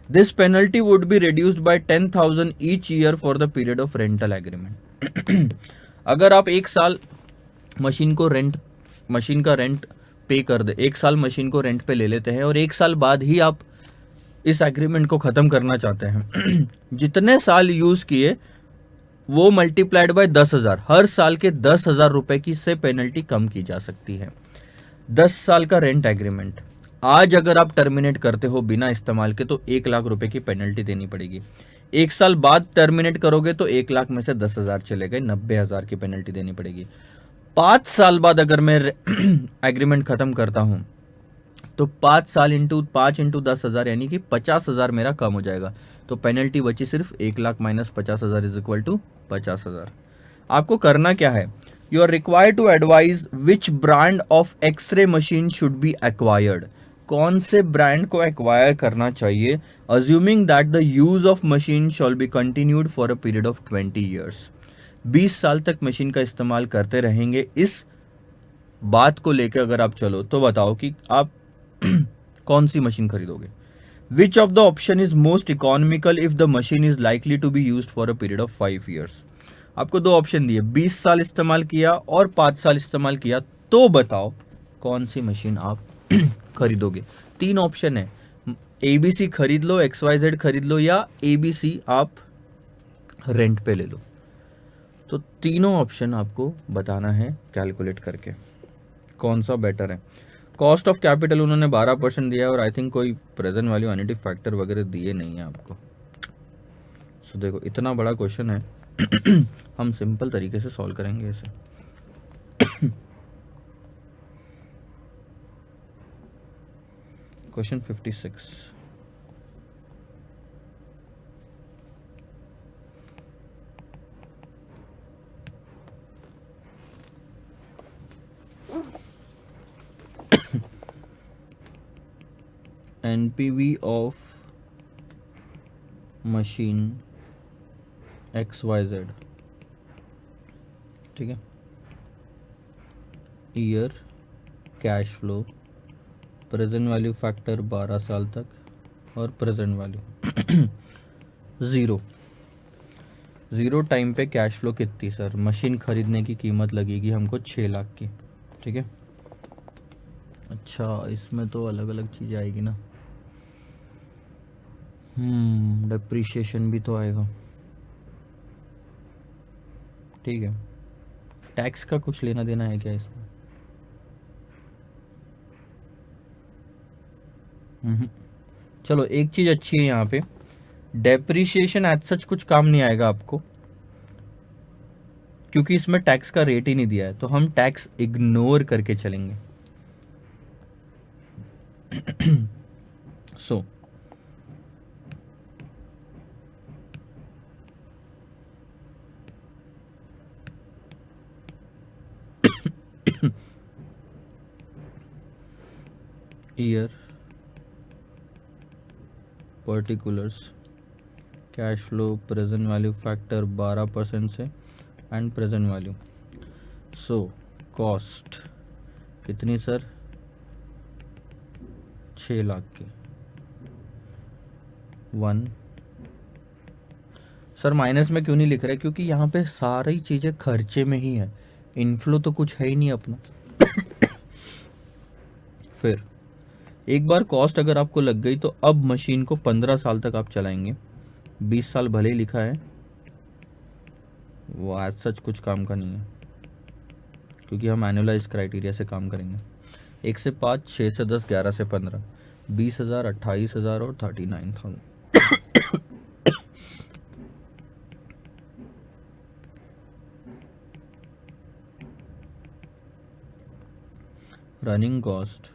This penalty would be reduced by 10,000 each year for the period of rental agreement. अगर आप 1 साल मशीन का रेंट पे कर दे, 1 साल मशीन को रेंट पे ले लेते हैं और 1 साल बाद ही आप इस एग्रीमेंट को ख़त्म करना चाहते हैं, जितने साल यूज़ किए वो मल्टीप्लाइड बाय 10,000, हर साल के 10,000 रुपए की से पेनल्टी कम की जा सकती है। 10 साल का रेंट एग्रीमेंट आज अगर आप टर्मिनेट करते हो बिना इस्तेमाल के तो 1 लाख रुपए की पेनल्टी देनी पड़ेगी। 1 साल बाद टर्मिनेट करोगे तो 1 लाख में से 10,000 चले गए, 90,000 की पेनल्टी देनी पड़ेगी। 5 साल बाद अगर मैं एग्रीमेंट खत्म करता हूं तो 5 साल इंटू 5 इंटू 10,000 यानी कि 50,000 मेरा कम हो जाएगा। तो पेनल्टी बची सिर्फ 1 lakh minus 50,000 is equal to 50,000। आपको करना क्या है, you are required to advise which brand of x-ray machine should be acquired, कौन से ब्रांड को एक्वायर करना चाहिए, assuming that the use of machine shall be continued for a period of 20 years. 20 साल तक मशीन का इस्तेमाल करते रहेंगे। इस बात को लेकर अगर आप चलो तो बताओ कि आप कौन सी मशीन खरीदोगे। Which of the option is most economical if the machine is likely to be used for a period of 5 years. आपको दो ऑप्शन दिए, 20 साल इस्तेमाल किया और 5 साल इस्तेमाल किया, तो बताओ कौन सी मशीन आप खरीदोगे। 3 ऑप्शन है, ABC खरीद लो, XYZ खरीद लो, या ABC आप रेंट पे ले लो। तो तीनों ऑप्शन आपको बताना है कैलकुलेट करके कौन सा बेटर है। कॉस्ट ऑफ कैपिटल उन्होंने 12% दिया है और आई थिंक कोई प्रेजेंट वैल्यू एनुटी फैक्टर वगैरह दिए नहीं है आपको। सो देखो इतना बड़ा क्वेश्चन है हम सिंपल तरीके से सॉल्व करेंगे इसे। Question 56, NPV of machine XYZ, ठीक है, year, cash flow, present value factor 12 साल तक और प्रेजेंट वैल्यू ज़ीरो टाइम पे कैश फ्लो कितनी सर, मशीन खरीदने की कीमत लगेगी हमको 6 लाख की, ठीक है। अच्छा इसमें तो अलग अलग चीज़ आएगी ना, डिप्रिशिएशन भी तो आएगा, ठीक है। टैक्स का कुछ लेना देना है क्या इसमें? चलो एक चीज़ अच्छी है यहाँ पे, डेप्रिशिएशन एज सच कुछ काम नहीं आएगा आपको क्योंकि इसमें टैक्स का रेट ही नहीं दिया है, तो हम टैक्स इग्नोर करके चलेंगे। So year, particulars, cash flow, present value factor 12% से and present value. So cost कितनी सर, 6 लाख की। 1 सर माइनस में क्यों नहीं लिख रहे, क्योंकि यहाँ पे सारी चीज़ें खर्चे में ही है, इनफ्लो तो कुछ है ही नहीं अपना। फिर एक बार कॉस्ट अगर आपको लग गई तो अब मशीन को 15 साल तक आप चलाएंगे। 20 साल भले ही लिखा है, वो आज सच कुछ काम का नहीं है क्योंकि हम एनुअलाइज क्राइटेरिया से काम करेंगे। 1 से 5, 6 से 10, 11 से 15, 20,000, 28,000 और 39,000। रनिंग कॉस्ट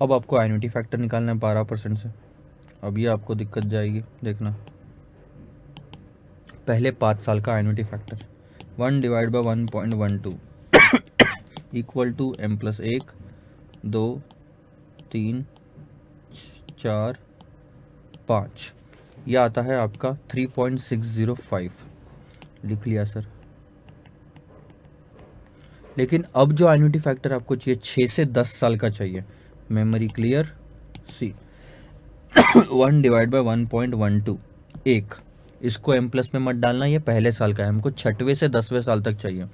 अब आपको एन्युटी फैक्टर निकालना है 12% से। अब ये आपको दिक्कत जाएगी, देखना। पहले 5 साल का annuity factor 1 divide by 1.12 equal to m+1, 2, 3, 4, 5, यह आता है आपका 3.605। लिख लिया सर। लेकिन अब जो एन्युटी फैक्टर आपको चाहिए 6 से 10 साल का चाहिए। Memory clear, C 1 divide by 1.12, 1, इसको m प्लस में मत डालना, ये पहले साल का है, हमको 6वें से 10वें साल तक चाहिए।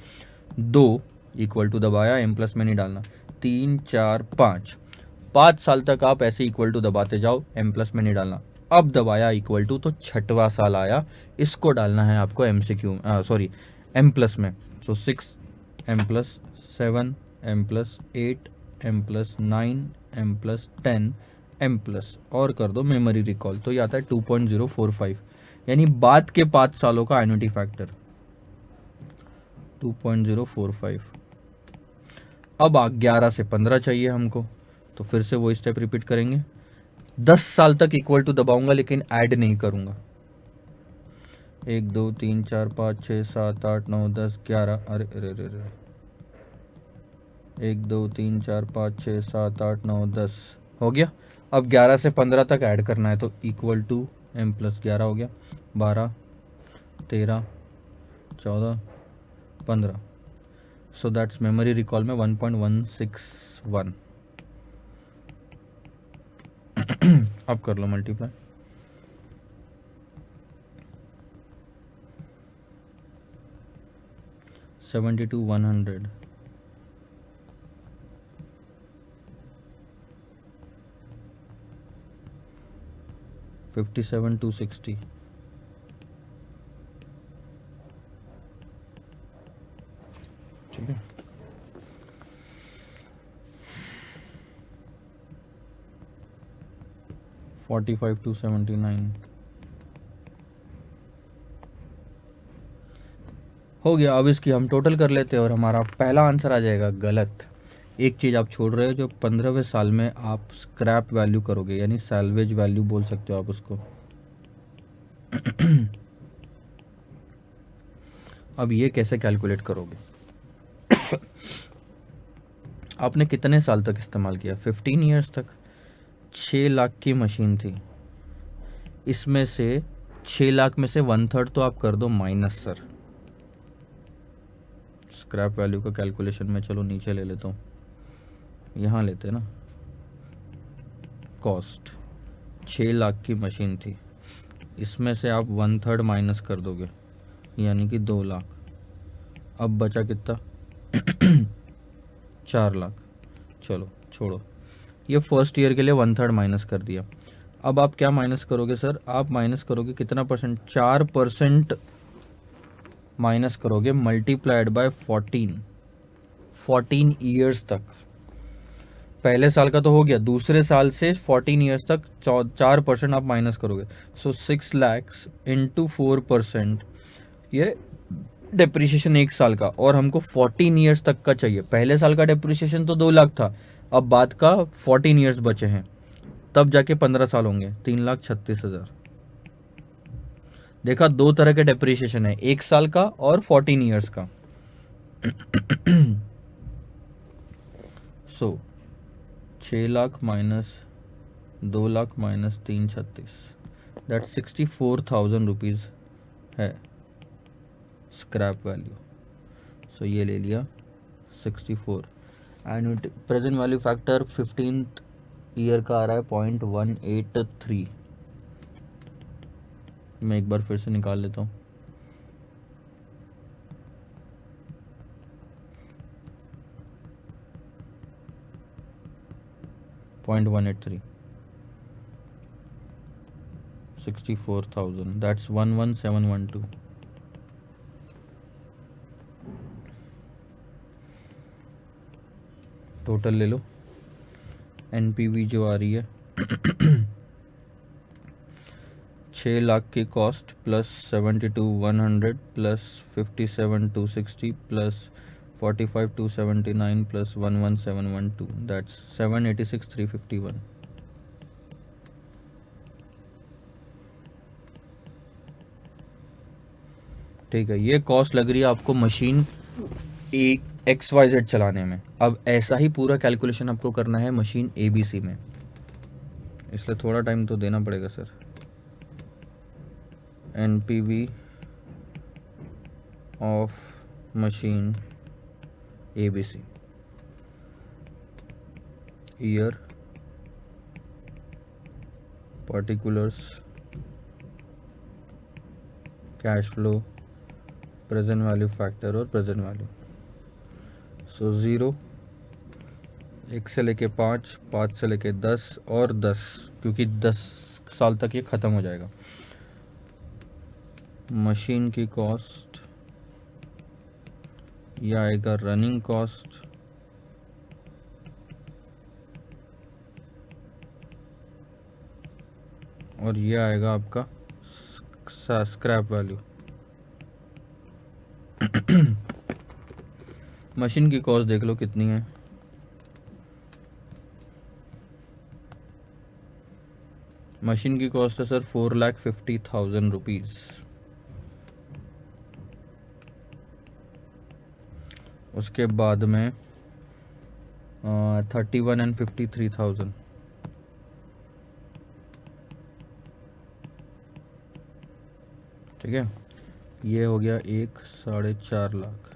2 इक्वल टू दबाया, m प्लस में नहीं डालना, 3, 4, 5 साल तक आप ऐसे इक्वल टू दबाते जाओ, m प्लस में नहीं डालना। अब दबाया इक्वल टू, तो 6वां साल आया, इसको डालना है आपको MCQ, सॉरी एम प्लस में। So 6 M plus 7 M plus 8 M plus 9 M plus 10 M plus, और कर दो मेमोरी रिकॉल, तो ये आता है 2.045, यानी बाद के 5 सालों का एन्युटी फैक्टर 2.045। अब 11 से 15 चाहिए हमको, तो फिर से वो स्टेप रिपीट करेंगे। 10 साल तक इक्वल टू दबाऊंगा लेकिन ऐड नहीं करूंगा। 1 2 3 4 5 6 7 8 9 10 11, अरे अरे अरे अरे, 1 2 3 4 5 6 7 8 9 10 हो गया। अब 11 से 15 तक ऐड करना है, तो इक्वल टू एम प्लस 11 हो गया, 12 13 14 15। सो दैट्स मेमोरी रिकॉल में 1.161। अब कर लो मल्टीप्लाई। 72 100 57 260 ठीक है। $45 279 हो गया। अब इसकी हम टोटल कर लेते हैं और हमारा पहला आंसर आ जाएगा गलत। एक चीज़ आप छोड़ रहे हो, जो 15वें साल में आप स्क्रैप वैल्यू करोगे, यानी सैल्वेज वैल्यू बोल सकते हो आप उसको। अब ये कैसे कैलकुलेट करोगे? आपने कितने साल तक इस्तेमाल किया? 15 ईयर्स तक। 6 लाख की मशीन थी, इसमें से 6 लाख में से 1/3 तो आप कर दो माइनस सर। स्क्रैप वैल्यू का कैलकुलेशन में चलो नीचे ले लेता हूँ, यहाँ लेते हैं ना। कॉस्ट 6 लाख की मशीन थी, इसमें से आप 1/3 माइनस कर दोगे, यानी कि 2 लाख। अब बचा कितना? 4 लाख। चलो छोड़ो, ये फर्स्ट ईयर के लिए 1/3 माइनस कर दिया। अब आप क्या माइनस करोगे सर? आप माइनस करोगे कितना परसेंट? 4% माइनस करोगे, मल्टीप्लाइड बाय 14 ईयर्स तक। पहले साल का तो हो गया, दूसरे साल से 14 ईयर्स तक 4% आप माइनस करोगे। सो 6 लैक्स इंटू 4%, ये डिप्रिशिएशन एक साल का, और हमको 14 ईयर्स तक का चाहिए। पहले साल का डिप्रिशिएशन तो 2 लाख था, अब बाद का 14 ईयर्स बचे हैं, तब जाके 15 साल होंगे, 3,36,000। देखा, 2 तरह के डिप्रिशिएशन है, 1 साल का और 14 ईयर्स का। सो 6 lakh minus 2 lakh minus 336, that 64,000 rupees है स्क्रैप वैल्यू। सो ये ले लिया 64। And present value factor 15th year का आ रहा है 0.183। मैं एक बार फिर से निकाल लेता हूँ। .183, 64,000, दैट्स 11,712। टोटल ले लो, एनपीवी जो आ रही है 6 लाख की cost plus 72,100 plus 57,260 plus 45,279 plus 11,712, that's 786,351। ठीक है, ये कॉस्ट लग रही है आपको मशीन एक XYZ चलाने में। अब ऐसा ही पूरा कैलकुलेशन आपको करना है मशीन ABC में, इसलिए थोड़ा टाइम तो देना पड़ेगा sir. NPV of machine ABC, year, particulars, cash flow, present value factor और प्रेजेंट वैल्यू। सो 0, 1 से लेके 5, 5 से लेके 10 और 10, क्योंकि 10 साल तक ये ख़त्म हो जाएगा। मशीन की कॉस्ट ये आएगा रनिंग कॉस्ट, और ये आएगा आपका स्क्रैप वैल्यू। मशीन की कॉस्ट देख लो कितनी है। मशीन की कॉस्ट है सर 4,50,000 रुपीज़। उसके बाद में 31 and 53,000। ठीक है, ये हो गया 1.4 लाख।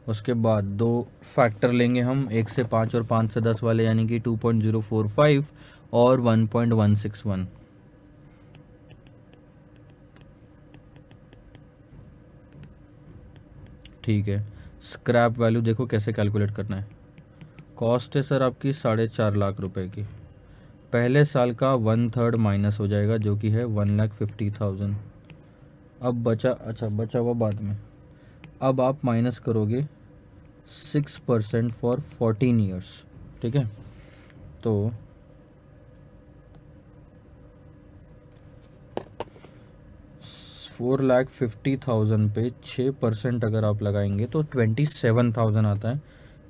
उसके बाद दो फैक्टर लेंगे हम, 1 से 5 और 5 से 10 वाले, यानी कि 2.045 और 1.161। ठीक है, स्क्रैप वैल्यू देखो कैसे कैलकुलेट करना है। कॉस्ट है सर आपकी 4.5 लाख रुपए की। पहले साल का 1/3 माइनस हो जाएगा जो कि है 1,50,000। अब बचा, अच्छा बचा हुआ बाद में। अब आप माइनस करोगे 6% फॉर 14 ईयर्स। ठीक है, तो 4,50,000 पे 6% अगर आप लगाएंगे तो 27,000 आता है।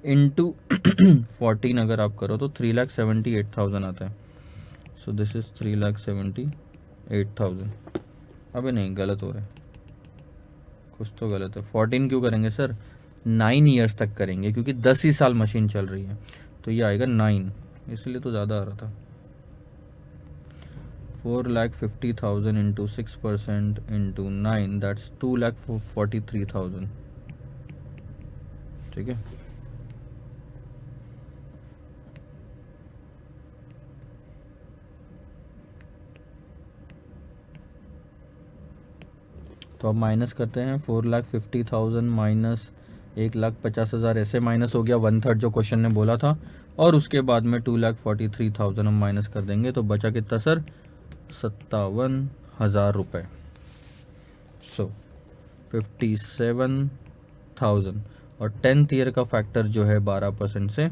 इंटू 14 अगर आप करो तो 3,78,000 आता है। So this is 3,78,000। अबे नहीं, गलत हो रहा है, कुछ तो गलत है। 14 क्यों करेंगे सर, 9 ईयर्स तक करेंगे क्योंकि 10 ही साल मशीन चल रही है, तो ये आएगा 9, इसलिए तो ज़्यादा आ रहा था। 4,50,000 इंटू 6% इंटू 9, दैट्स 2,43,000। ठीक है, तो अब माइनस करते हैं। 4,50,000 माइनस 1,50,000, ऐसे माइनस हो गया 1/3 जो क्वेश्चन ने बोला था। और उसके बाद में 2,43,000 हम माइनस कर देंगे तो बचा कितना सर, 57,000 रुपये। सो 57,000, और 10th ईयर का फैक्टर जो है 12% से,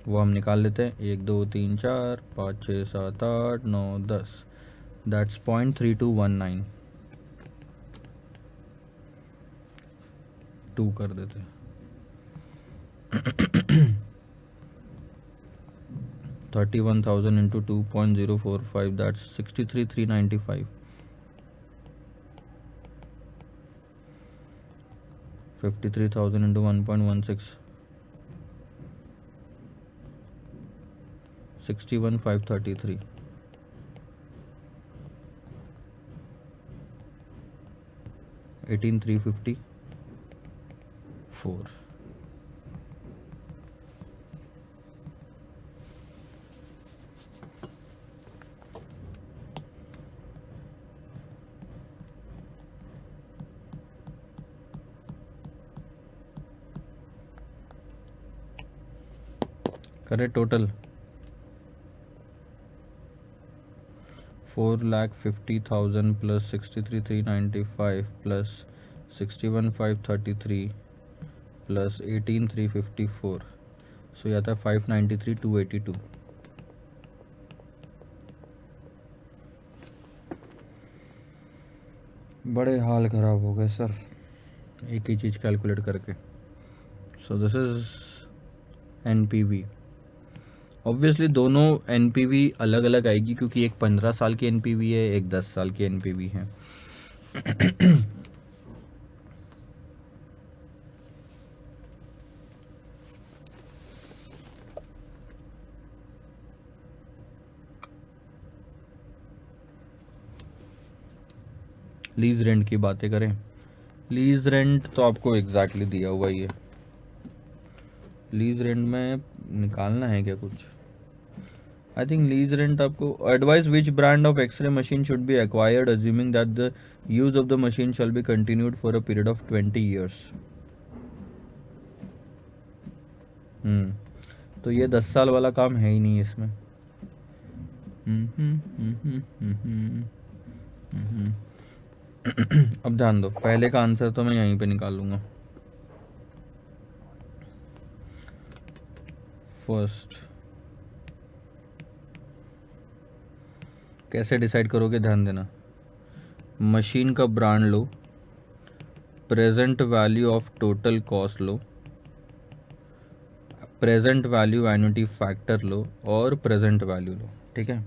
वो हम निकाल लेते हैं। 1 2 3 4 5 6 7 8 9 10, दैट्स 0.3219। 2 कर देते हैं। 31,000 इंटू 2.045, दैट्स 63,395। 53,000 इंटू 1.16, 61,533। 18,354। करे टोटल 4,50,000 प्लस 63,395 प्लस 61,533 प्लस 18,354, सो ये आता है 593,282। बड़े हाल ख़राब हो गए सर एक ही चीज़ कैलकुलेट करके। So this is NPV. Obviously दोनों एनपीवी अलग अलग आएगी क्योंकि एक 15 साल की एनपीवी है, एक 10 साल की एनपीवी है। लीज रेंट की बातें करें, लीज रेंट तो आपको एग्जैक्टली दिया हुआ ही है। लीज रेंट में निकालना है क्या कुछ? आई थिंक लीज रेंट आपको, advice which brand of x-ray machine should be acquired assuming that the use of the machine shall be continued for a period of 20 years. तो ये 10 साल वाला काम है ही नहीं इसमें। अब ध्यान दो, पहले का आंसर तो मैं यहीं पे निकाल लूँगा। फर्स्ट कैसे डिसाइड करोगे, ध्यान देना, मशीन का ब्रांड लो, present value of total cost लो, प्रेजेंट वैल्यू एन्युटी फैक्टर लो और प्रेजेंट वैल्यू लो, ठीक है।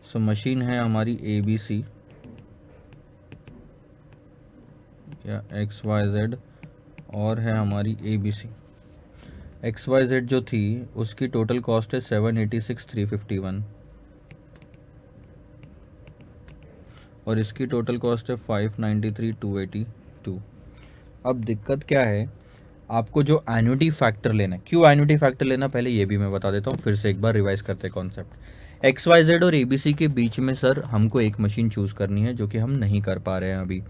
सो मशीन है हमारी ABC या XYZ और है हमारी ABC। XYZ जो थी उसकी टोटल कॉस्ट है 786,351 और इसकी टोटल कॉस्ट है 593,282। अब दिक्कत क्या है, आपको जो एन्युटी फैक्टर लेना है, क्यों एन्युटी फैक्टर लेना पहले ये भी मैं बता देता हूँ, फिर से एक बार रिवाइज करते हैं कॉन्सेप्ट। XYZ और ABC के बीच में सर हमको एक मशीन चूज़ करनी है, जो कि हम नहीं कर पा रहे हैं अभी।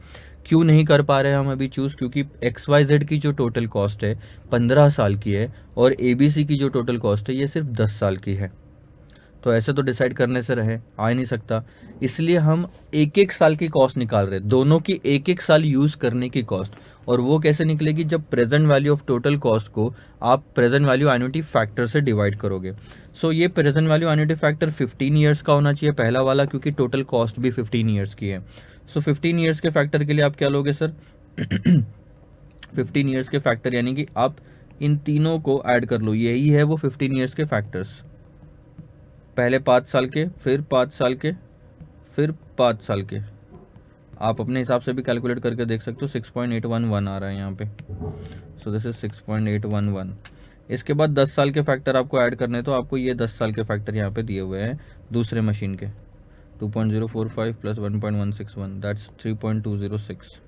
क्यों नहीं कर पा रहे हैं हम अभी चूज़, क्योंकि XYZ की जो टोटल कॉस्ट है 15 साल की है और ABC की जो टोटल कॉस्ट है ये सिर्फ 10 साल की है। तो ऐसे तो डिसाइड करने से रहे आ ही नहीं सकता, इसलिए हम एक एक साल की कॉस्ट निकाल रहे हैं, दोनों की एक एक साल यूज़ करने की कॉस्ट। और वो कैसे निकलेगी, जब present value of total cost को आप प्रेजेंट वैल्यू एन्युटी फैक्टर से डिवाइड करोगे। सो ये present value annuity factor 15 years का होना चाहिए पहला वाला, क्योंकि टोटल कॉस्ट भी 15 ईयर्स की है। सो 15 ईयर्स के फैक्टर के लिए आप क्या लोगे सर 15 ईयर्स के फैक्टर यानी कि आप इन तीनों को ऐड कर लो, यही है वो 15 ईयर्स के फैक्टर्स। पहले 5 साल के, फिर 5 साल के, फिर 5 साल के, आप अपने हिसाब से भी कैलकुलेट करके देख सकते हो। 6.811 आ रहा है यहाँ पे, सो दिस इज 6.811। इसके बाद 10 साल के फैक्टर आपको ऐड करने, तो आपको ये 10 साल के फैक्टर यहाँ पे दिए हुए हैं दूसरे मशीन के, 2.045 प्लस 1.161 दैट्स 3.206।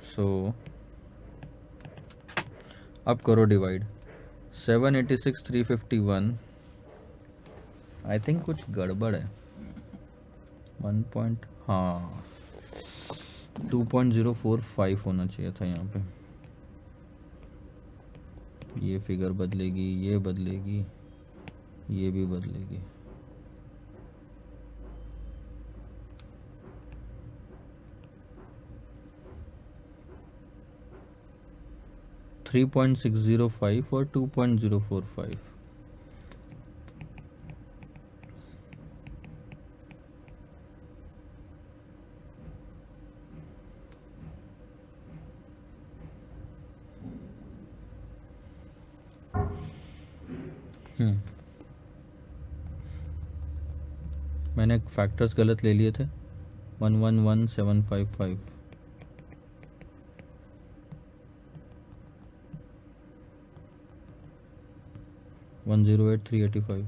सो अब करो डिवाइड, 786,351, आई थिंक कुछ गड़बड़ है, 2.045 होना चाहिए था यहाँ पे। ये फिगर बदलेगी, ये बदलेगी, ये भी बदलेगी। $3.605 और 2.045। मैंने फैक्टर्स गलत ले लिए थे, 111,755, $108,385।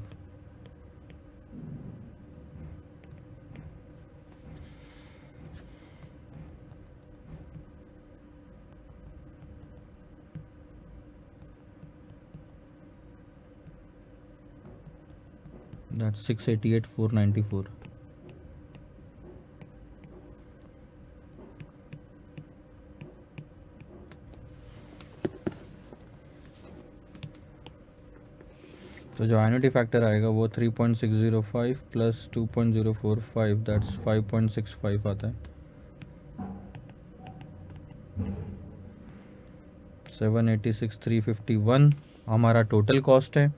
That's 688,494। तो जो एन्युटी फैक्टर आएगा वो 3.605 प्लस 2.045 दैट्स 5.65 आता है। 786,351 हमारा टोटल कॉस्ट है,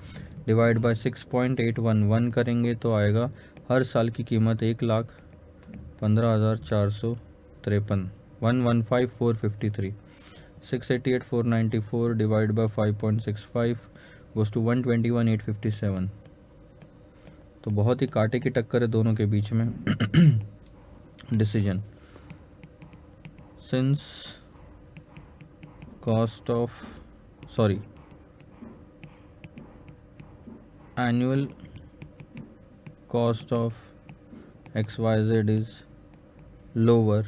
डिवाइड बाय 6.811 करेंगे तो आएगा हर साल की कीमत 1,15,453, 115,453। 688,494 डिवाइड बाय 5.65 गोज टू 121,857। तो बहुत ही कांटे की टक्कर है दोनों के बीच में। Decision, since cost of annual cost of XYZ is lower,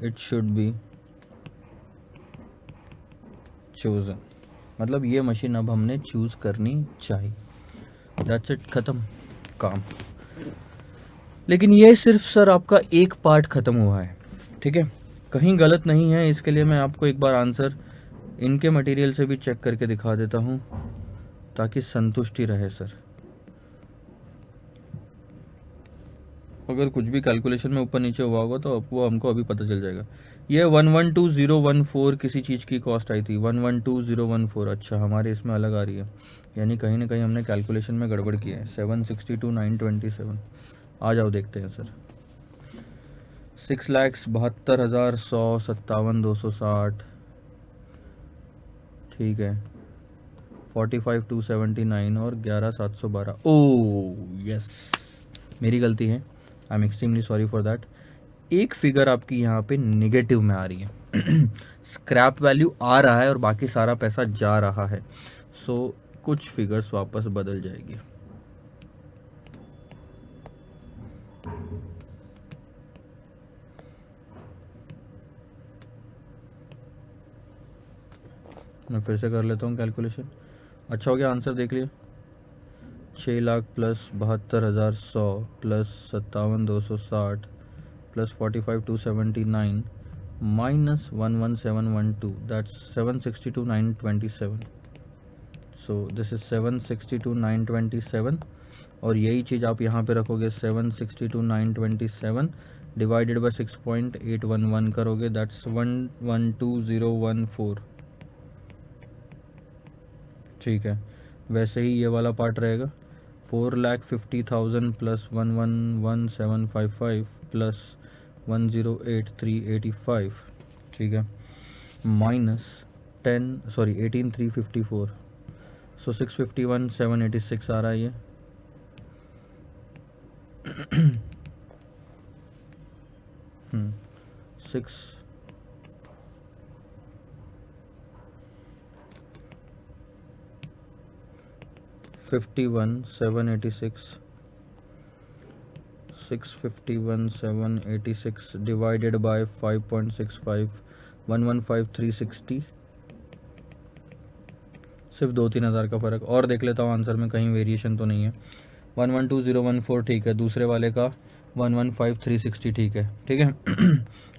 it should be chosen। मतलब ये मशीन अब हमने चूज़ करनी चाहिए, दैट्स इट, ख़त्म काम। लेकिन ये सिर्फ सर आपका एक पार्ट ख़त्म हुआ है, ठीक है, कहीं गलत नहीं है। इसके लिए मैं आपको एक बार आंसर इनके मटेरियल से भी चेक करके दिखा देता हूँ ताकि संतुष्टि रहे सर। अगर कुछ भी कैलकुलेशन में ऊपर नीचे हुआ होगा तो वो हमको अभी पता चल जाएगा। ये 112014 किसी चीज़ की कॉस्ट आई थी, 112014। अच्छा, हमारे इसमें अलग आ रही है, यानी कहीं ना कहीं हमने कैलकुलेशन में गड़बड़ की है। 762,927। आ जाओ देखते हैं सर। 6,72,100, 57,260, ठीक है। 45,279 और 11,712। ओ यस, मेरी गलती है, I am extremely sorry for that. एक फिगर आपकी यहाँ पे नेगेटिव में आ रही है। स्क्रैप वैल्यू आ रहा है और बाकी सारा पैसा जा रहा है, सो कुछ फिगर्स वापस बदल जाएगी। मैं फिर से कर लेता हूँ कैलकुलेशन। अच्छा हो गया, आंसर देख लिया। 6,00,000 plus 72,100 plus 57,260 plus 45,279 minus 11712, that's 762,927. So this is 762,927 और यही चीज़ आप यहाँ पे रखोगे 762,927 डिवाइडेड बाय 6.811 करोगे, दैट्स 112,014। ठीक है, वैसे ही ये वाला पार्ट रहेगा 4,50,000 प्लस 111,755 प्लस 108,385, ठीक है, माइनस 18,354, सो 651,786 आ रहा है ये। Six 51,786, 651,786 divided by 5.65, 115,360। सिर्फ 2-3 हज़ार का फ़र्क। और देख लेता हूँ आंसर में कहीं वेरिएशन तो नहीं है। 112,014 ठीक है, दूसरे वाले का 115,360 ठीक है, ठीक है।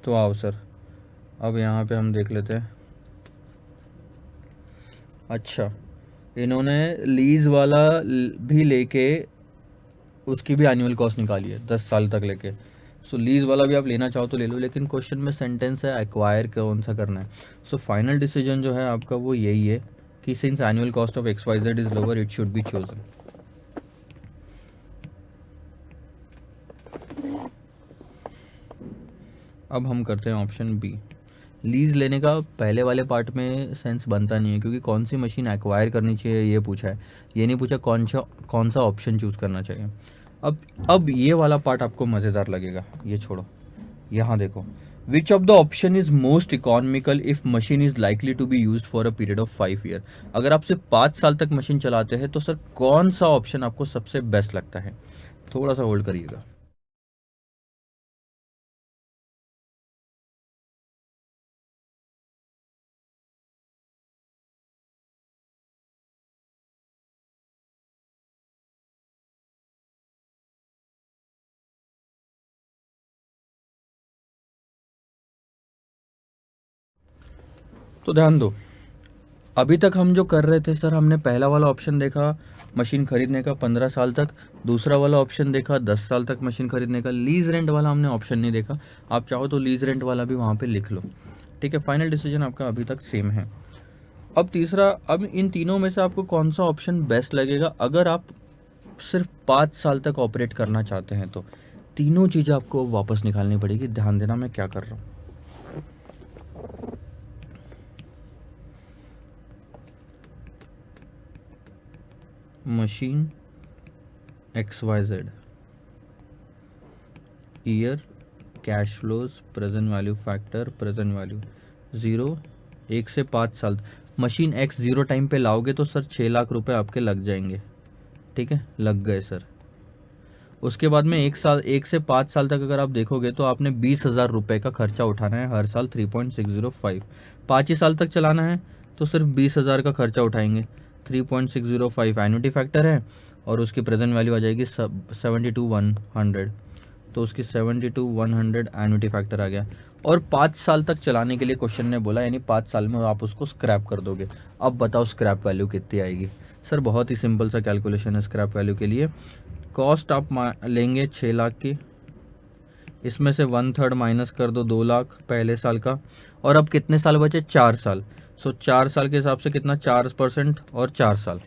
तो आओ सर, अब यहाँ पे हम देख लेते हैं। अच्छा, इन्होंने लीज़ वाला भी लेके उसकी भी एनुअल कॉस्ट निकाली है 10 साल तक लेके। सो लीज़ वाला भी आप लेना चाहो तो ले लो, लेकिन क्वेश्चन में सेंटेंस है एक्वायर कौन सा करना है। सो फाइनल डिसीजन जो है आपका वो यही है कि since annual cost of XYZ is lower it should be chosen. अब हम करते हैं ऑप्शन बी। लीज़ लेने का पहले वाले पार्ट में सेंस बनता नहीं है, क्योंकि कौन सी मशीन एक्वायर करनी चाहिए ये पूछा है, ये नहीं पूछा कौन सा ऑप्शन चूज़ करना चाहिए। अब ये वाला पार्ट आपको मज़ेदार लगेगा, ये छोड़ो, यहाँ देखो। Which of the option is most economical if machine is likely to be use for a period of 5 year. अगर आप सिर्फ 5 साल तक मशीन चलाते हैं तो सर कौन सा ऑप्शन आपको सबसे बेस्ट लगता है? थोड़ा सा होल्ड करिएगा। तो ध्यान दो, अभी तक हम जो कर रहे थे सर, हमने पहला वाला ऑप्शन देखा मशीन खरीदने का 15 साल तक, दूसरा वाला ऑप्शन देखा 10 साल तक मशीन खरीदने का, लीज रेंट वाला हमने ऑप्शन नहीं देखा। आप चाहो तो लीज रेंट वाला भी वहाँ पे लिख लो, ठीक है। फाइनल डिसीजन आपका अभी तक सेम है। अब तीसरा, अब इन तीनों में से आपको कौन सा ऑप्शन बेस्ट लगेगा अगर आप सिर्फ 5 साल तक ऑपरेट करना चाहते हैं? तो तीनों चीज़ें आपको वापस निकालनी पड़ेगी। ध्यान देना मैं क्या कर रहा हूँ। Machine XYZ, year, cash flows, present value factor, present value 0, 1 से 5 साल। मशीन X 0 टाइम पे लाओगे तो सर 6 लाख रुपए आपके लग जाएंगे, ठीक है, लग गए सर। उसके बाद में 1 से 5 साल तक अगर आप देखोगे तो आपने 20,000 रुपये का खर्चा उठाना है हर साल, 3.605। 5 ही साल तक चलाना है तो सिर्फ 20,000 का खर्चा उठाएंगे, 3.605 एन्युटी फैक्टर है, और उसकी प्रेजेंट वैल्यू आ जाएगी 72,100, तो उसकी 72,100 एन्युटी फैक्टर आ गया। और 5 साल तक चलाने के लिए क्वेश्चन ने बोला, यानी 5 साल में आप उसको स्क्रैप कर दोगे। अब बताओ स्क्रैप वैल्यू कितनी आएगी? सर बहुत ही सिंपल सा कैलकुलेशन है स्क्रैप वैल्यू के लिए। कॉस्ट आप लेंगे 6 लाख की, इसमें से 1/3 माइनस कर दो, 2 लाख पहले साल का। और अब कितने साल बचे? 4 साल। सो 4 साल के हिसाब से कितना? 4% और 4 साल,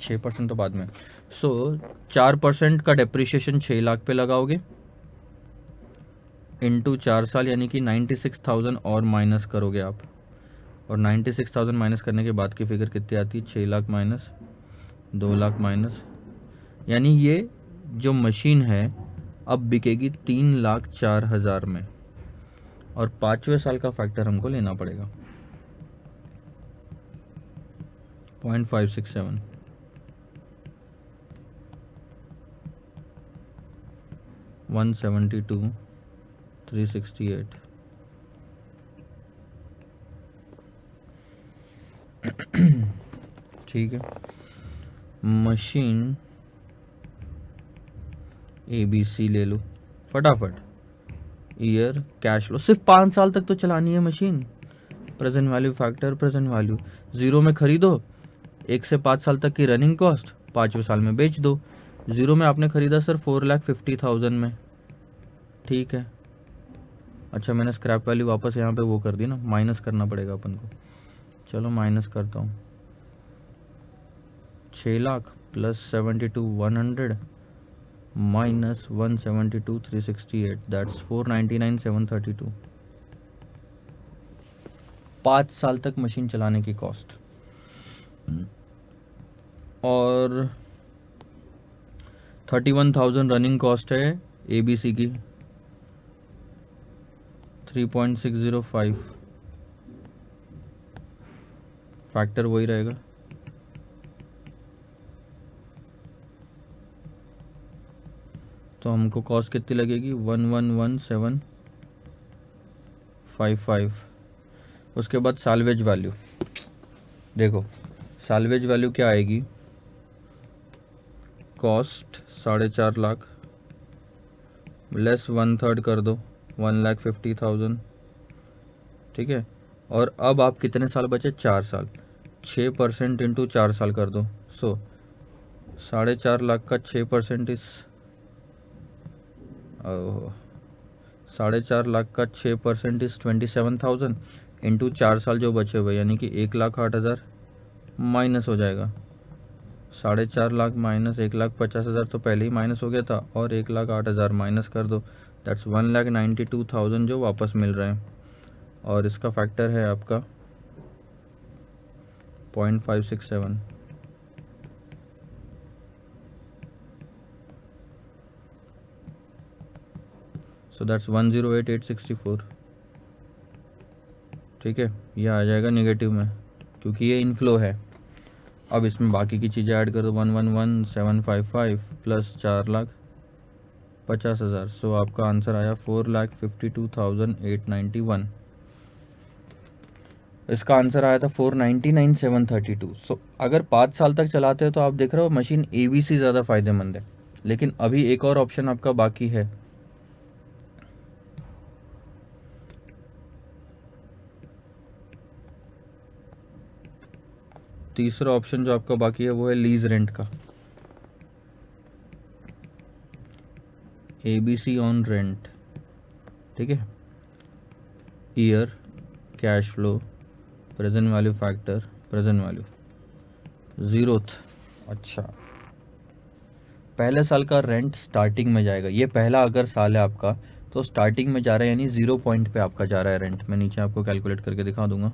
6% तो बाद में। सो 4% का डेप्रिशिएशन 6 लाख पे लगाओगे इंटू 4 साल, यानी कि 96,000 और माइनस करोगे आप। और 96,000 माइनस करने के बाद की फिगर कितनी आती है? 6 लाख माइनस 2 लाख माइनस, यानी ये जो मशीन है अब बिकेगी 3,04,000 में। और 5वें साल का फैक्टर हमको लेना पड़ेगा 0.567। वन 72 368। ठीक है, मशीन ABC ले लो फटाफट। ईयर, कैश फ्लो, सिर्फ 5 साल तक तो चलानी है machine. Present value factor, present value 0 में खरीदो, 1 से 5 साल तक की रनिंग कॉस्ट, 5वें साल में बेच दो। 0 में आपने खरीदा सर 4,50,000 में, ठीक है। अच्छा, मैंने स्क्रैप वैल्यू वापस यहाँ पे वो कर दी ना, माइनस करना पड़ेगा अपन को। चलो माइनस करता हूँ, 6 लाख प्लस 72,100 माइनस 172,368, दैट्स 499,732। 5 साल तक मशीन चलाने की कॉस्ट। और 31,000 रनिंग कॉस्ट है ABC की, 3.605, फैक्टर वही रहेगा। तो हमको कॉस्ट कितनी लगेगी? 111,755। उसके बाद साल्वेज वैल्यू देखो, साल्वेज वैल्यू क्या आएगी? कॉस्ट 4.5 लाख लेस 1/3 कर दो, 1,50,000, ठीक है। और अब आप कितने साल बचे? 4 साल। 6% इंटू 4 साल कर दो। सो 4.5 लाख का 6% इस 4.5 लाख का 6% इस 27,000 इंटू 4 साल जो बचे हुए, यानी कि 1,08,000 माइनस हो जाएगा। 4.5 लाख माइनस 1,50,000 तो पहले ही माइनस हो गया था, और 1,08,000 माइनस कर दो, दैट्स 1,92,000 जो वापस मिल रहे हैं। और इसका फैक्टर है आपका 0.567। सो दैट्स 108,864, ठीक है। ये आ जाएगा नेगेटिव में क्योंकि ये इनफ्लो है। अब इसमें बाकी की चीज़ें ऐड कर दो, 111,755 प्लस 4,50,000। सो आपका आंसर आया 4,52,891। इसका आंसर आया था 499,732। सो अगर 5 साल तक चलाते हो तो आप देख रहे हो मशीन ABC ज़्यादा फ़ायदेमंद है। लेकिन अभी एक और ऑप्शन आपका बाकी है, तीसरा ऑप्शन जो आपका बाकी है वो है लीज रेंट का। ABC ऑन रेंट, ठीक है। Year, cash flow, present value factor, present value, 0th। अच्छा, पहले साल का रेंट स्टार्टिंग में जाएगा। ये पहला अगर साल है आपका तो स्टार्टिंग में जा रहा है, यानी 0 पॉइंट पे आपका जा रहा है रेंट। मैं नीचे आपको कैलकुलेट करके दिखा दूंगा।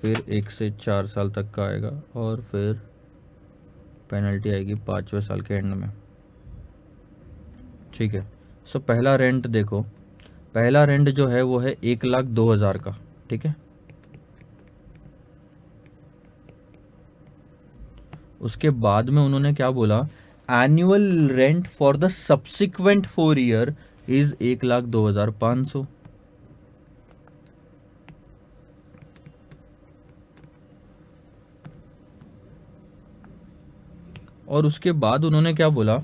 फिर 1 से 4 साल तक का आएगा, और फिर पेनल्टी आएगी 5वें साल के एंड में, ठीक है। सो पहला रेंट देखो, पहला रेंट जो है वो है 1,02,000 का, ठीक है। उसके बाद में उन्होंने क्या बोला? Annual rent for the subsequent 4 year is 1,02,500। और उसके बाद उन्होंने क्या बोला?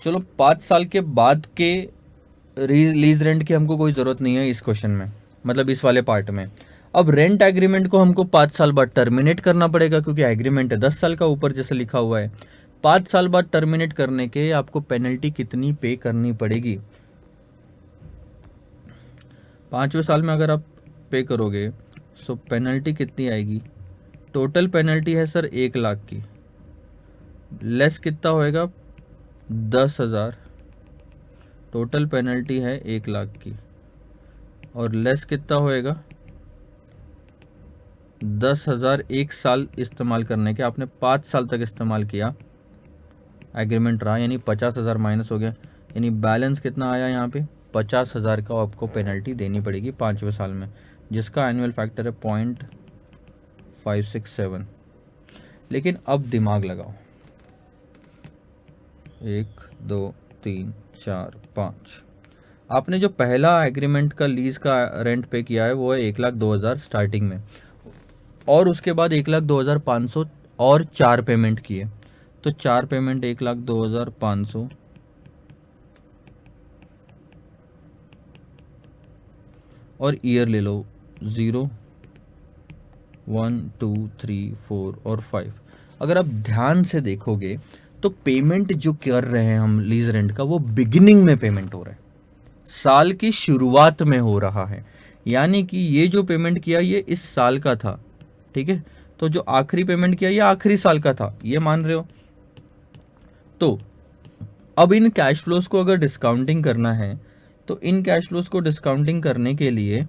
चलो 5 साल के बाद के लीज रेंट की हमको कोई ज़रूरत नहीं है इस क्वेश्चन में, मतलब इस वाले पार्ट में। अब रेंट एग्रीमेंट को हमको 5 साल बाद टर्मिनेट करना पड़ेगा, क्योंकि एग्रीमेंट है 10 साल का, ऊपर जैसे लिखा हुआ है। 5 साल बाद टर्मिनेट करने के आपको पेनल्टी कितनी पे करनी पड़ेगी? 5वें साल में अगर आप पे करोगे सो पेनल्टी कितनी आएगी? टोटल पेनल्टी है सर 1 लाख की, लेस कितना होएगा? 10,000। टोटल पेनल्टी है 1 लाख की और लेस कितना होएगा? 10,000 1 साल इस्तेमाल करने के। आपने 5 साल तक इस्तेमाल किया, एग्रीमेंट रहा, यानी 50,000 माइनस हो गया, यानी बैलेंस कितना आया यहाँ पे? 50,000 का आपको पेनल्टी देनी पड़ेगी 5वें साल में, जिसका एनुअल फैक्टर है 0.567। लेकिन अब दिमाग लगाओ, 1 2 3 4 5। आपने जो पहला एग्रीमेंट का लीज का रेंट पे किया है वो है 1,02,000 स्टार्टिंग में, और उसके बाद 1,02,500 और 4 पेमेंट किए, तो 4 पेमेंट 1,02,500 और ईयर ले लो 0 1 2 3 4 और 5। अगर आप ध्यान से देखोगे तो पेमेंट जो कर रहे हैं हम लीज रेंट का, वो बिगिनिंग में पेमेंट हो रहा है, साल की शुरुआत में हो रहा है। यानी कि ये जो पेमेंट किया ये इस साल का था, ठीक है, तो जो आखिरी पेमेंट किया ये आखिरी साल का था, ये मान रहे हो? तो अब इन कैश फ्लोज को अगर डिस्काउंटिंग करना है तो इन कैश फ्लोज को डिस्काउंटिंग करने के लिए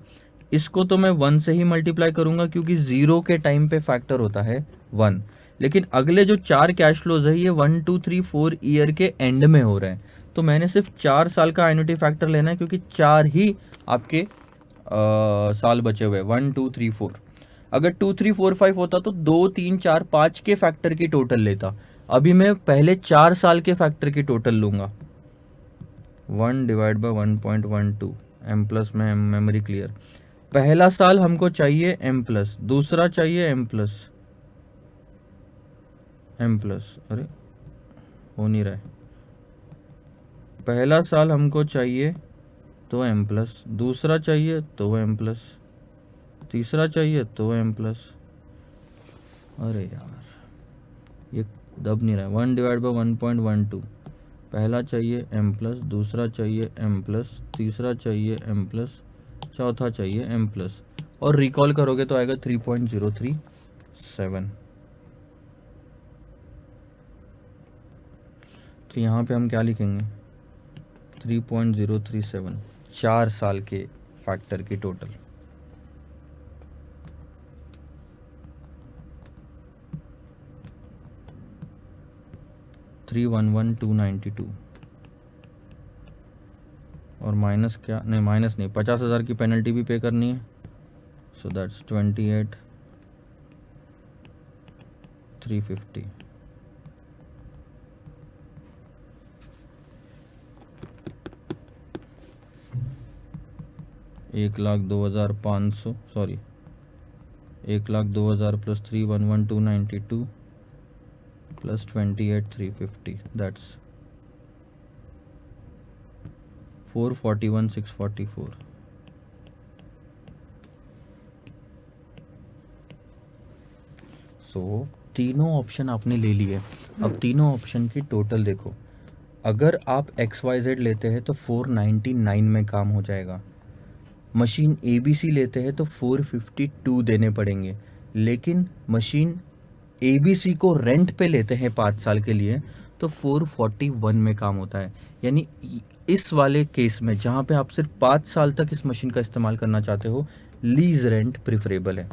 इसको तो मैं 1 से ही मल्टीप्लाई करूंगा, क्योंकि 0 के टाइम पे फैक्टर होता है 1। लेकिन अगले जो 4 कैश फ्लोज है ये 1 2 3 4 ईयर के एंड में हो रहे हैं, तो मैंने सिर्फ 4 साल का एन्युटी फैक्टर लेना है, क्योंकि 4 ही आपके साल बचे हुए, 1 2 3 4। अगर 2 3 4 5 होता तो 2 3 4 5 के फैक्टर की टोटल लेता। अभी मैं पहले 4 साल के फैक्टर की टोटल लूंगा, 1 डिवाइड बाय 1.12 एम प्लस में मेमोरी क्लियर। पहला साल हमको चाहिए एम प्लस, दूसरा चाहिए एम प्लस, अरे हो नहीं रहा है। पहला साल हमको चाहिए तो एम प्लस, दूसरा चाहिए तो एम प्लस, तीसरा चाहिए तो एम प्लस। अरे यार ये दब नहीं रहा है। 1 डिवाइड बाई 1.12, पहला चाहिए एम प्लस, दूसरा चाहिए एम प्लस, तीसरा चाहिए एम प्लस, चौथा चाहिए एम प्लस, और रिकॉल करोगे तो आएगा 3.037। तो यहाँ पे हम क्या लिखेंगे? 3.037, 4 साल के फैक्टर की टोटल। $311,292 और माइनस क्या, नहीं माइनस नहीं, 50,000 की पेनल्टी भी पे करनी है, so that's 28,350। $1,02,500, sorry 1,02,000 plus 311,292 plus 28,350, that's 441,644। सो तीनों ऑप्शन आपने ले लिए। अब तीनों ऑप्शन की टोटल देखो, अगर आप XYZ लेते हैं तो 499 में काम हो जाएगा, मशीन ABC लेते हैं तो 452 देने पड़ेंगे, लेकिन मशीन ABC को रेंट पे लेते हैं 5 साल के लिए तो 441 में काम होता है। यानी इस वाले केस में जहाँ पे आप सिर्फ 5 साल तक इस मशीन का इस्तेमाल करना चाहते हो, लीज रेंट प्रिफरेबल है।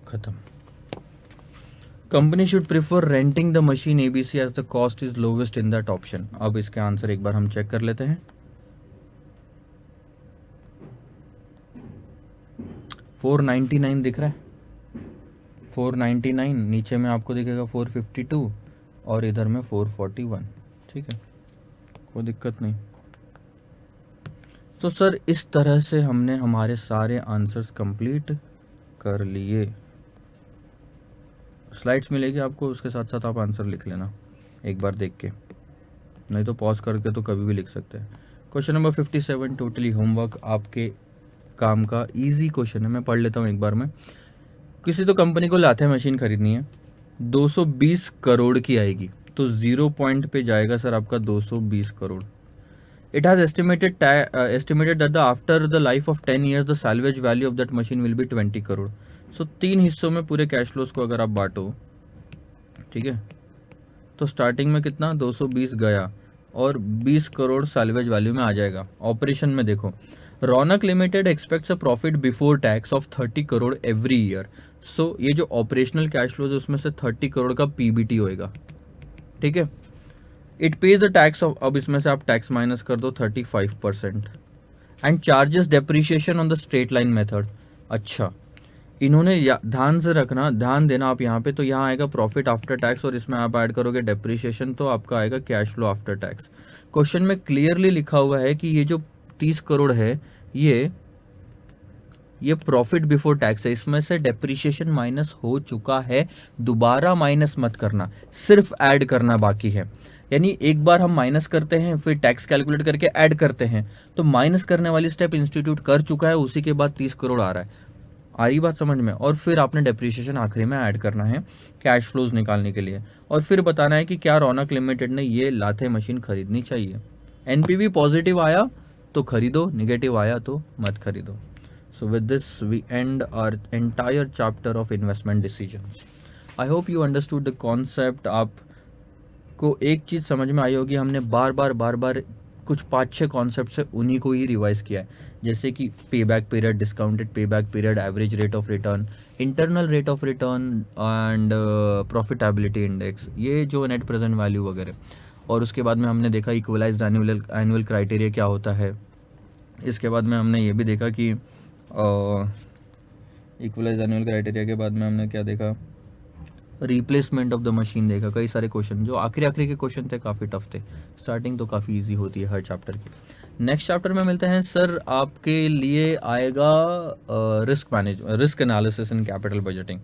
खत्म। Company should prefer renting the machine ABC as the cost is lowest in that option. अब इसके आंसर एक बार हम चेक कर लेते हैं। 499 दिख रहा है, 499, नीचे में आपको दिखेगा 452 और इधर में 441। ठीक है, कोई दिक्कत नहीं। तो सर इस तरह से हमने हमारे सारे आंसर्स कंप्लीट कर लिए। स्लाइड्स मिलेगी आपको, उसके साथ साथ आप आंसर लिख लेना एक बार देख के, नहीं तो पॉज करके तो कभी भी लिख सकते हैं। क्वेश्चन नंबर 57 टोटली होमवर्क आपके काम का, इजी क्वेश्चन है, मैं पढ़ लेता हूँ एक बार में। किसी तो कंपनी को लाते मशीन खरीदनी है, 220 करोड़ की आएगी, तो 0 पॉइंट पे जाएगा सर आपका 220 crore. It has estimated that after the life of 10 years the salvage value of that machine will be 20 crore. सो 3 हिस्सों में पूरे कैश फ्लोज को अगर आप बांटो, ठीक है, तो स्टार्टिंग में कितना 220 गया और 20 करोड़ सैल्वेज वैल्यू में आ जाएगा। ऑपरेशन में देखो, Raunak limited expects a profit before tax of 30 crore every year. So ये जो ऑपरेशनल कैश फ्लोज है उसमें से 30 करोड़ का पीबीटी होएगा। ठीक है, it pays a tax of, अब इसमें से आप टैक्स माइनस कर दो 35% and charges depreciation on the straight line method. अच्छा, इन्होंने ध्यान से रखना, ध्यान देना आप यहाँ पे, तो यहाँ आएगा प्रॉफिट आफ्टर टैक्स और इसमें आप ऐड करोगे डेप्रिशिएशन, तो आपका आएगा cash flow after tax. Question में क्लियरली लिखा हुआ है कि ये जो 30 करोड़ है ये प्रॉफिट बिफोर टैक्स है, इसमें से डेप्रिशिएशन माइनस हो चुका है, दोबारा माइनस मत करना, सिर्फ ऐड करना बाकी है। यानी एक बार हम माइनस करते हैं फिर टैक्स कैलकुलेट करके ऐड करते हैं, तो माइनस करने वाली स्टेप इंस्टीट्यूट कर चुका है, उसी के बाद 30 करोड़ आ रहा है। आ रही बात समझ में? और फिर आपने डेप्रिशिएशन आखिरी में ऐड करना है कैश फ्लोज निकालने के लिए, और फिर बताना है कि क्या रौनक लिमिटेड ने ये लाथे मशीन खरीदनी चाहिए। एनपीवी पॉजिटिव आया तो खरीदो, निगेटिव आया तो मत खरीदो। So with this we end our entire chapter of investment decisions. I hope you understood the concept। आपको एक चीज़ समझ में आई होगी, हमने बार बार कुछ 5-6 कॉन्सेप्ट से उन्हीं को ही रिवाइज किया है, जैसे कि पे back period, discounted pay back period, average rate of return, internal rate of return and profitability index, ये जो नेट प्रेजेंट वैल्यू वगैरह। और उसके बाद में हमने देखा इक्वलाइज्ड एनुअल क्राइटेरिया क्या होता है। इसके बाद में हमने ये भी देखा कि इक्वलाइज एनुअल क्राइटेरिया के बाद में हमने क्या देखा, रिप्लेसमेंट ऑफ द मशीन देखा। कई सारे क्वेश्चन, जो आखिरी के क्वेश्चन थे काफ़ी टफ थे, स्टार्टिंग तो काफ़ी इजी होती है हर चैप्टर की। नेक्स्ट चैप्टर में मिलते हैं सर, आपके लिए आएगा risk analysis in capital budgeting.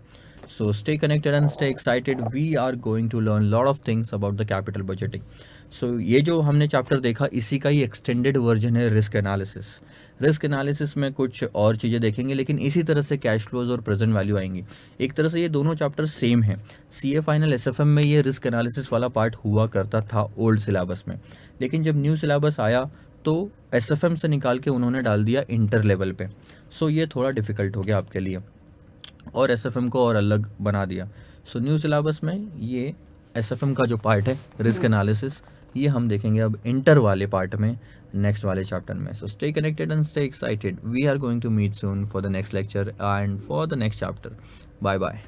So stay connected and stay excited. We are going to learn lot of things about the capital budgeting. So ये जो हमने चैप्टर देखा इसी का ही एक्सटेंडेड वर्जन है रिस्क एनालिसिस। रिस्क एनालिसिस में कुछ और चीज़ें देखेंगे, लेकिन इसी तरह से कैश फ्लोज और प्रेजेंट वैल्यू आएंगी। एक तरह से ये दोनों चैप्टर सेम है। सीए फाइनल एसएफएम में ये रिस्क एनालिसिस वाला पार्ट हुआ करता था ओल्ड सिलेबस में, लेकिन जब न्यू सिलेबस आया तो एसएफएम से निकाल के उन्होंने डाल दिया इंटर लेवल पे। सो ये थोड़ा डिफिकल्ट हो गया आपके लिए और एसएफएम को और अलग बना दिया। सो न्यू सिलेबस में ये एसएफएम का जो पार्ट है रिस्क एनालिसिस, ये हम देखेंगे अब इंटर वाले पार्ट में, नेक्स्ट वाले चैप्टर में। So stay connected and stay excited. We are going to meet soon for the next lecture and for the next chapter. Bye bye.